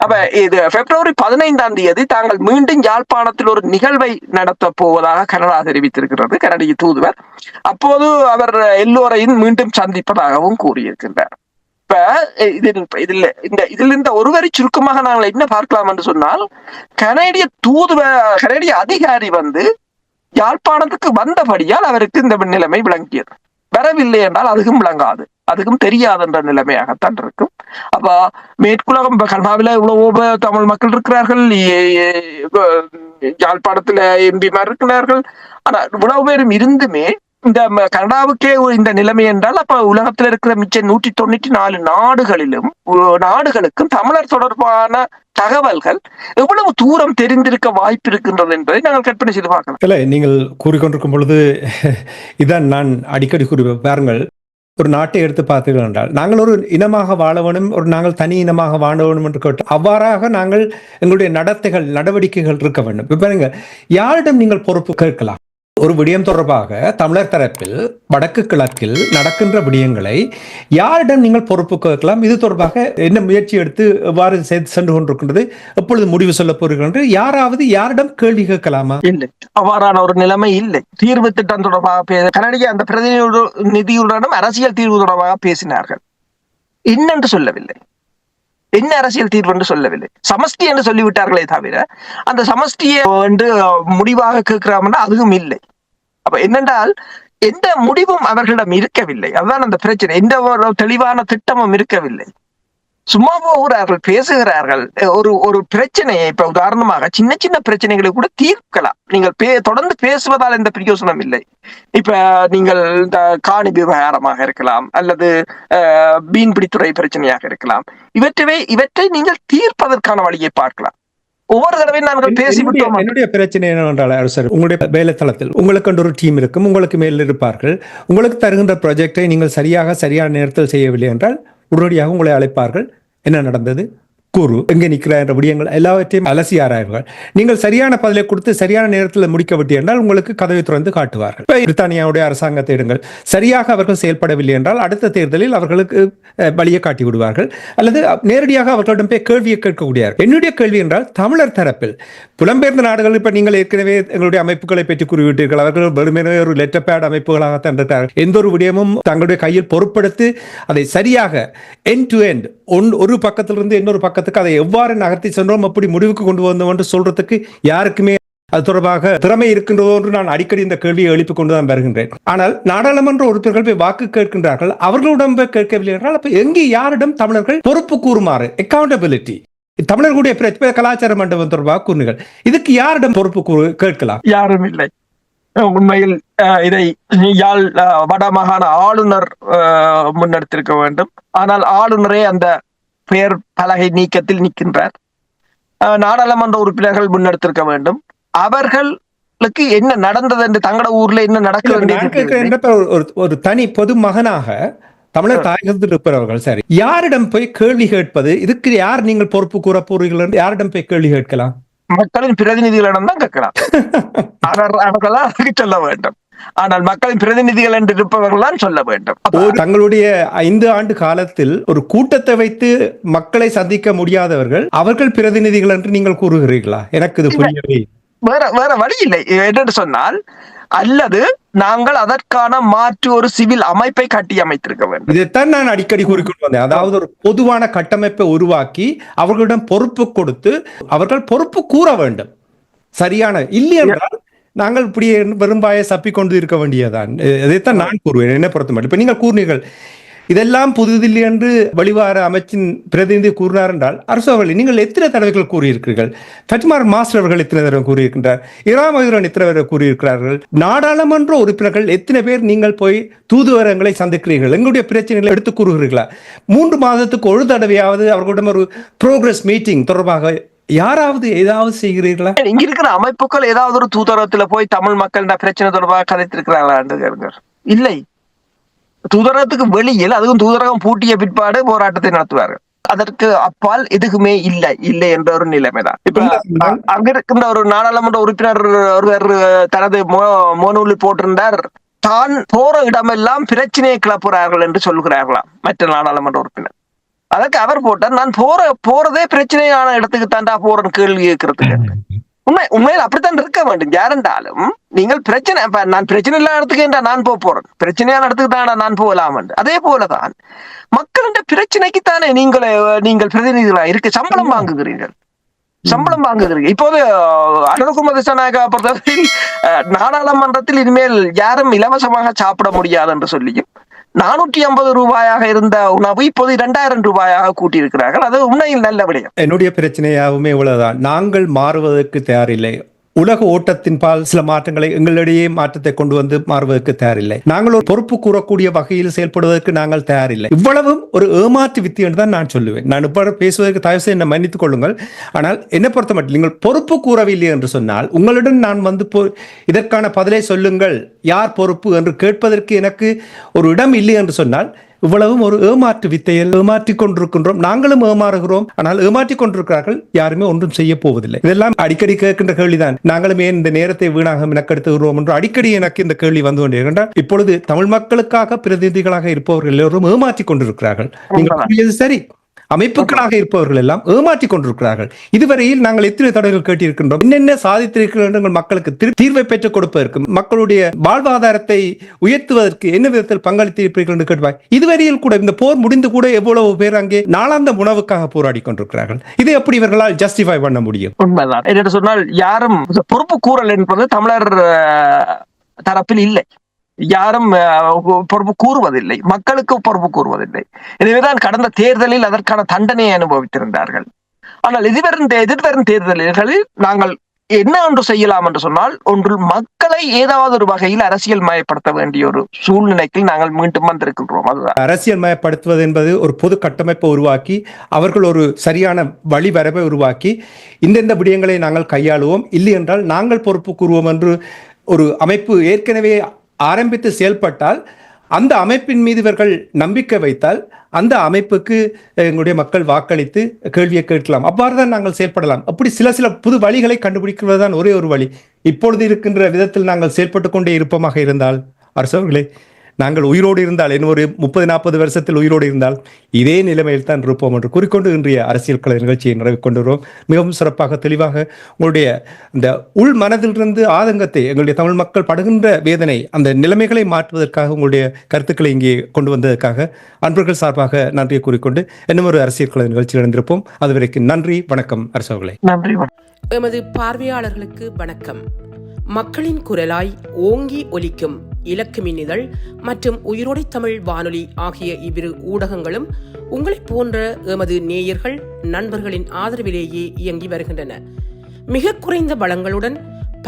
அப்ப இது பிப்ரவரி 15 தாங்கள் மீண்டும் யாழ்ப்பாணத்தில் ஒரு நிகழ்வை நடத்த போவதாக கனடா தெரிவித்திருக்கிறது, கனடிய தூதுவர். அப்போது அவர் எல்லோரையும் மீண்டும் சந்திப்பதாகவும் கூறியிருக்கின்றார். இப்ப இதில் இந்த ஒருவரை சுருக்கமாக நாங்கள் என்ன பார்க்கலாம் என்று சொன்னால், கனடிய அதிகாரி வந்து யாழ்ப்பாணத்துக்கு வந்தபடியால் அவருக்கு இந்த நிலைமை விளங்கியது. வரவில்லை என்றால் அதுக்கும் விளங்காது, அதுக்கும் தெரியாது என்ற நிலைமையாகத்தான் இருக்கும். அப்ப மேற்குலகம் கனடாவில இவ்வளவு தமிழ் மக்கள் இருக்கிறார்கள், யாழ்ப்பாணத்துல எம்பிமார் இருக்கிறார்கள். ஆனா இவ்வளவு பேரும் இருந்துமே இந்த கனடாவுக்கே இந்த நிலைமை என்றால் அப்ப உலகத்தில் இருக்கிற மிச்ச 194 நாடுகளுக்கும் தமிழர் தொடர்பான தகவல்கள் எவ்வளவு தூரம் தெரிந்திருக்க வாய்ப்பு இருக்கின்றது என்பதை நாங்கள் கற்பனை செய்து பார்க்கலாம். இல்ல, நீங்கள் கூறிக்கொண்டிருக்கும் பொழுது இதான் நான் அடிக்கடி கூறி பாருங்கள். ஒரு நாட்டை எடுத்து பார்த்தீர்கள் என்றால் நாங்கள் ஒரு இனமாக வாழ வேணும், நாங்கள் தனி இனமாக வாழ வேணும் என்று கேட்டு அவ்வாறாக நாங்கள் எங்களுடைய நடவடிக்கைகள் இருக்க வேண்டும். இப்ப யாரிடம் நீங்கள் பொறுப்பு கேட்கலாம்? ஒரு விடயம் தொடர்பாக தமிழர் தரப்பில் வடக்கு கிழக்கில் நடக்கின்ற விடயங்களை யாரிடம் நீங்கள் பொறுப்பு கேட்கலாம்? இது தொடர்பாக என்ன முயற்சி எடுத்து எவ்வாறு சென்று கொண்டிருக்கின்றது, எப்பொழுது முடிவு சொல்ல போகிறீர்கள் என்று யாரிடம் கேள்வி கேட்கலாமா? இல்லை, அவ்வாறான ஒரு நிலைமை இல்லை. தீர்வு திட்டம் தொடர்பாக கனடிய அந்த பிரதிநிதியுடனும் அரசியல் தீர்வு தொடர்பாக பேசினார்கள். என்னென்று சொல்லவில்லை, என்ன அரசியல் தீர்வு என்று சொல்லவில்லை. சமஷ்டி என்று சொல்லிவிட்டார்களே தவிர அந்த சமஷ்டியை என்று முடிவாக கேட்கிறாங்கன்னா அதுவும் இல்லை. அப்ப என்னென்றால் எந்த முடிவும் அவர்களிடம் இருக்கவில்லை. அதுதான் அந்த பிரச்சனை. எந்த ஒரு தெளிவான திட்டமும் இருக்கவில்லை. சும்மா போகிறார்கள், பேசுகிறார்கள். ஒரு பிரச்சனையை இப்ப உதாரணமாக சின்ன சின்ன பிரச்சனைகளை கூட தீர்க்கலாம். நீங்கள் தொடர்ந்து பேசுவதால் எந்த பிரயோசனம் இல்லை. இப்ப நீங்கள் இந்த காணி விவகாரமாக இருக்கலாம், அல்லது மீன்பிடித்துறை பிரச்சனையாக இருக்கலாம். இவற்றை நீங்கள் தீர்ப்பதற்கான வழியை பார்க்கலாம். ஒவ்வொரு தடவையும் நாங்கள் பேசிவிட்டோம். என்னுடைய பிரச்சனை என்னவென்றால் சார், உங்களுடைய வேலை தளத்தில் உங்களுக்கு ஒரு டீம் இருக்கும், உங்களுக்கு மேல் இருப்பார்கள். உங்களுக்கு தருகின்ற ப்ராஜெக்டை நீங்கள் சரியான நேரத்தில் செய்யவில்லை என்றால் உடனடியாக உங்களை அழைப்பார்கள். என்ன நடந்தது, கூறு, எங்கே நிற்கிற என்ற விடயங்கள் எல்லாவற்றையும் அலசி ஆராய்வார்கள். நீங்கள் சரியான பதிலை கொடுத்து சரியான நேரத்தில் முடிக்கவில்லை என்றால் உங்களுக்கு கதவை திறந்து காட்டுவார்கள். பிரித்தானியாவுடைய அரசாங்கத்தை எடுங்கள், சரியாக அவர்கள் செயல்படவில்லை என்றால் அடுத்த தேர்தலில் அவர்களுக்கு வழியை காட்டி விடுவார்கள், அல்லது நேரடியாக அவர்களிடம் போய் கேள்வியை கேட்கக்கூடியார்கள். என்னுடைய கேள்வி என்றால், தமிழர் தரப்பில் புலம்பெயர்ந்த நாடுகள், இப்ப நீங்கள் ஏற்கனவே எங்களுடைய அமைப்புகளை பற்றி கூறிவிட்டீர்கள், அவர்கள் வெறுமனே ஒரு லெட்டர் பேட் அமைப்புகளாக தந்திருக்கிறார்கள். எந்த ஒரு விடயமும் தங்களுடைய கையில் பொறுப்படுத்தி அதை சரியாக எண்ட் டு எண்ட் ஒரு பக்கத்திலிருந்து இன்னொரு பக்கத்துக்கு அதை எவ்வாறு நகர்த்தி சென்றோம், அப்படி முடிவுக்கு கொண்டு வந்தோம் என்று சொல்றதுக்கு யாருக்குமே அது தொடர்பாக திறமை இருக்கின்றதோ என்று நான் அடிக்கடி இந்த கேள்வியை எழுப்பிக் கொண்டுதான் வருகின்றேன். ஆனால் நாடாளுமன்ற உறுப்பினர்கள் போய் வாக்கு கேட்கின்றார்கள், அவர்களிடம் கேட்கவில்லை என்றால் அப்ப எங்கே யாரிடம் தமிழர்கள் பொறுப்பு கூறுமாறு, அக்கௌண்டபிலிட்டி, தமிழர்களுடைய கலாச்சார மண்டபம் தொடர்பாக கூறுங்கள், இதுக்கு யாரிடம் பொறுப்பு கேட்கலாம்? யாரும் இல்லை. உண்மையில் இதை யாழ் வடமாகாண ஆளுநர் முன்னெடுத்திருக்க வேண்டும். ஆனால் ஆளுநரே அந்த பெயர் பலகை நீக்கத்தில் நிற்கின்றார். நாடாளுமன்ற உறுப்பினர்கள் முன்னெடுத்திருக்க வேண்டும். அவர்களுக்கு என்ன நடந்தது என்று தங்களோட ஊர்ல என்ன நடக்கிறது, ஒரு தனி பொது மகனாக தமிழர் தாயகத்தில் இருப்பவர்கள் சரி, யாரிடம் போய் கேள்வி கேட்பது, இதுக்கு யார் நீங்கள் பொறுப்பு கூற போறீர்கள் என்று யாரிடம் போய் கேள்வி கேட்கலாம்? மக்களின் பிரதிநிதிகளிடம் தான் கேட்கலாம். அவர்களால் அதுக்கு சொல்ல வேண்டும். ஆனால் மக்களின் பிரதிநிதிகள் என்று இருப்பவர்கள் தான் சொல்ல வேண்டும். தங்களுடைய 5 ஆண்டு காலத்தில் ஒரு கூட்டத்தை வைத்து மக்களை சந்திக்க முடியாதவர்கள் அவர்கள் பிரதிநிதிகள் என்று நீங்கள் கூறுகிறீர்களா? எனக்கு இது புரியவில்லை. வேற வேற வழி இல்லை என்று சொன்னால், அல்லது நாங்கள் அதற்கான மாற்று ஒரு சிவில் அமைப்பை கட்டி அமைத்திருக்க வேண்டும். இதைத்தான் நான் அடிக்கடி கூறிக்கொண்டு வந்தேன். அதாவது ஒரு பொதுவான கட்டமைப்பை உருவாக்கி அவர்களிடம் பொறுப்பு கொடுத்து அவர்கள் பொறுப்பு கூற வேண்டும். சரியான இல்லை என்றால் நாங்கள் இப்படியே வெறும்பாய சப்பிக்கொண்டு இருக்க வேண்டியதான். இதைத்தான் நான் கூறுவேன் என்ன பொறுத்த மட்டும். இப்ப நீங்கள் கூறினீர்கள் இதெல்லாம் புதுதில்லி என்று வெளிவார அமைச்சின் பிரதிநிதி கூறினார் என்றால், அரசு அவர்கள் நீங்கள் எத்தனை தடவைகள் கூறியிருக்கிறீர்கள்? ஃபட்மார் மாஸ்டர் அவர்கள் எத்தனை தடவை கூறியிருக்கின்றார்? இராமகிரன் எத்தனை தடவை கூறியிருக்கிறார்கள்? நாடாளுமன்ற உறுப்பினர்கள் எத்தனை பேர் நீங்கள் போய் தூதுவரங்களை சந்திக்கிறீர்கள்? எங்களுடைய பிரச்சனைகளை எடுத்து கூறுகிறீர்களா? 3 மாதத்துக்கு ஒரு தடவையாவது அவர்களிடம் ஒரு ப்ரோக்ரஸ் மீட்டிங் தொடர்பாக யாராவது ஏதாவது செய்கிறீர்களா? இங்க இருக்கிற அமைப்புகள் ஏதாவது ஒரு தூதரகத்துல போய் தமிழ் மக்கள் பிரச்சனை தொடர்பாக கதைத்திருக்கிறார்களா? இல்லை. தூதரகத்துக்கு வெளியில், அதுவும் தூதரகம் பூட்டிய பிற்பாடு போராட்டத்தை நடத்துவார்கள். அதற்கு அப்பால் எதுக்குமே இல்லை என்ற ஒரு நிலைமைதான். இப்ப அங்க இருக்கின்ற ஒரு நாடாளுமன்ற உறுப்பினர் ஒருவர் தனது மோனூலில் போட்டிருந்தார், தான் போற இடமெல்லாம் பிரச்சனையை கிளப்புறார்கள் என்று சொல்கிறார்களாம் மற்ற நாடாளுமன்ற உறுப்பினர். அதற்கு அவர் போட்டார், நான் போறதே பிரச்சனையான இடத்துக்கு தாண்டா போறேன்னு கேள்வி கேட்கறதுக்கு. உண்மையில் அப்படித்தான் இருக்க வேண்டும். யாரென்றாலும் நீங்கள் பிரச்சனை, நான் பிரச்சனை இல்லாத இடத்துக்கு நான் போறேன், பிரச்சனையான இடத்துக்கு தானே நான் போகலாம். அதே போலதான் மக்களின் பிரச்சனைக்குத்தானே நீங்கள் பிரதிநிதிகளா இருக்க சம்பளம் வாங்குகிறீர்கள். இப்போது அனுரகுமார திசாநாயக்கா பொறுத்தவரையில் நாடாளுமன்றத்தில் இனிமேல் யாரும் இலவசமாக சாப்பிட முடியாது என்று சொல்லியும் 450 ரூபாயாக இருந்த உணவு இப்போது 2000 ரூபாயாக கூட்டியிருக்கிறார்கள். அது உண்மையில் நல்ல விடயம். என்னுடைய பிரச்சனையாகவுமே இவ்வளவுதான். நாங்கள் மாறுவதற்கு தயாரில்லை. உலக ஓட்டத்தின் பால் சில மாற்றங்களை எங்களிடையே மாற்றத்தை கொண்டு வந்து மாறுவதற்கு தயாரில்லை. நாங்கள் ஒரு பொறுப்பு கூறக்கூடிய வகையில் செயல்படுவதற்கு நாங்கள் தயாரில்லை. இவ்வளவும் ஒரு ஏமாற்று வித்தி என்று தான் நான் சொல்லுவேன். நான் இப்ப பேசுவதற்கு தயவு செய்து என்னை மன்னித்துக் கொள்ளுங்கள். ஆனால் என்னை பொறுத்த மட்டும் நீங்கள் பொறுப்பு கூறவில்லை என்று சொன்னால், உங்களுடன் நான் வந்து இதற்கான பதிலை சொல்லுங்கள், யார் பொறுப்பு என்று கேட்பதற்கு எனக்கு ஒரு இடம் இல்லை என்று சொன்னால், இவ்வளவும் ஒரு ஏமாற்று வித்தையில் ஏமாற்றிக் கொண்டிருக்கின்றோம். நாங்களும் ஏமாறுகிறோம். ஆனால் ஏமாற்றிக் கொண்டிருக்கிறார்கள். யாருமே ஒன்றும் செய்ய போவதில்லை. இதெல்லாம் அடிக்கடி கேட்கின்ற கேள்விதான். நாங்களும் ஏன் இந்த நேரத்தை வீணாக மெனக்கெடுத்துகிறோம் என்று அடிக்கடி எனக்கு இந்த கேள்வி வந்து கொண்டிருக்கின்றார். இப்பொழுது தமிழ் மக்களுக்காக பிரதிநிதிகளாக இருப்பவர்கள் எல்லோரும் ஏமாற்றிக் கொண்டிருக்கிறார்கள். நீங்கள் சரி, அமைப்புகளாக இருப்பவர்கள் எல்லாம் ஏமாற்றிக் கொண்டிருக்கிறார்கள். இதுவரையில் நாங்கள் எத்தனை தடவைகள் கேட்டிருக்கின்றோம், என்னென்ன சாதித்திருக்கிறோம், மக்களுக்கு தீர்வை பெற்றுக் கொடுப்பதற்கு, மக்களுடைய வாழ்வாதாரத்தை உயர்த்துவதற்கு என்ன விதத்தில் பங்களித்திருப்பீர்கள் என்று கேட்பாய். இதுவரையில் கூட இந்த போர் முடிந்து கூட எவ்வளவு பேர் அங்கே நாளாந்த உணவுக்காக போராடி கொண்டிருக்கிறார்கள். இதை எப்படி இவர்களால் ஜஸ்டிஃபை பண்ண முடியும்? உண்மைதான். என்று சொன்னால் யாரும் பொறுப்பு கூறல் என்பது தமிழர் தரப்பில் இல்லை. யாரும் பொறுப்பு கூறுவதில்லை, மக்களுக்கு பொறுப்பு கூறுவதில்லை. எனவேதான் கடந்த தேர்தலில் அதற்கான தண்டனையை அனுபவித்திருந்தார்கள். ஆனால் எதிர்வரும் தேர்தல்களில் நாங்கள் என்ன ஒன்று செய்யலாம் என்று சொன்னால், ஒன்று மக்களை ஏதாவது ஒரு வகையில் அரசியல் மயப்படுத்த வேண்டிய ஒரு சூழ்நிலைக்கு நாங்கள் மீண்டும் வந்திருக்கின்றோம். அதுதான் அரசியல் மயப்படுத்துவது என்பது ஒரு பொது கட்டமைப்பை உருவாக்கி அவர்கள் ஒரு சரியான வழிவரவை உருவாக்கி இந்தெந்த விடயங்களை நாங்கள் கையாளுவோம், இல்லை என்றால் நாங்கள் பொறுப்பு கூறுவோம் என்று ஒரு அமைப்பு ஏற்கனவே ஆரம்பித்து செயல்பட்டால், அந்த அமைப்பின் மீது இவர்கள் நம்பிக்கை வைத்தால் அந்த அமைப்புக்கு எங்களுடைய மக்கள் வாக்களித்து கேள்வியை கேட்கலாம். அவ்வாறு தான் நாங்கள் செயல்படலாம். அப்படி சில புது வழிகளை கண்டுபிடிக்கிறதுதான் ஒரே ஒரு வழி. இப்பொழுது இருக்கின்ற விதத்தில் நாங்கள் செயல்பட்டு கொண்டே இருப்போமாக இருந்தால், அரசவர்களே, நாங்கள் உயிரோடு இருந்தால், இன்னும் ஒரு 30-40 வருஷத்தில் உயிரோடு இருந்தால் இதே நிலைமையில் தான் இருப்போம் என்று கூறிக்கொண்டு இன்றைய அரசியல் கலை நிகழ்ச்சியை நிறைவு கொண்டு வருவோம். மிகவும் சிறப்பாக தெளிவாக உங்களுடைய இந்த உள் மனதிலிருந்து ஆதங்கத்தை, எங்களுடைய தமிழ் மக்கள் படுகின்ற வேதனை, அந்த நிலைமைகளை மாற்றுவதற்காக உங்களுடைய கருத்துக்களை இங்கே கொண்டு வந்ததற்காக அன்பர்கள் சார்பாக நன்றியை கூறிக்கொண்டு இன்னும் ஒரு அரசியல் கலை நிகழ்ச்சியில் இணைந்திருப்போம். அதுவரைக்கும் நன்றி, வணக்கம் அரசவர்களே. நன்றி. எமது பார்வையாளர்களுக்கு வணக்கம். மக்களின் குரலாய் ஓங்கி ஒலிக்கும் இலக்கு மின்னிதழ் மற்றும் உயிரோடை தமிழ் வானொலி ஆகிய இவ்விரு ஊடகங்களும் உங்களைப் போன்ற எமது நேயர்கள் நண்பர்களின் ஆதரவிலேயே இயங்கி வருகின்றன. மிக குறைந்த வளங்களுடன்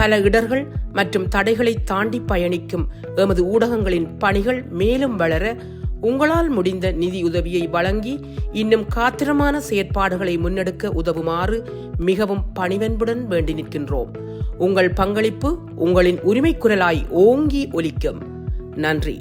பல இடர்கள் மற்றும் தடைகளை தாண்டி பயணிக்கும் எமது ஊடகங்களின் பணிகள் மேலும் வளர உங்களால் முடிந்த நிதி உதவியை வழங்கி இன்னும் காத்திரமான செயற்பாடுகளை முன்னெடுக்க உதவுமாறு மிகவும் பணிவன்புடன் வேண்டி நிற்கின்றோம். உங்கள் பங்களிப்பு உங்களின் உரிமை குரலாய் ஓங்கி ஒலிக்கும். நன்றி.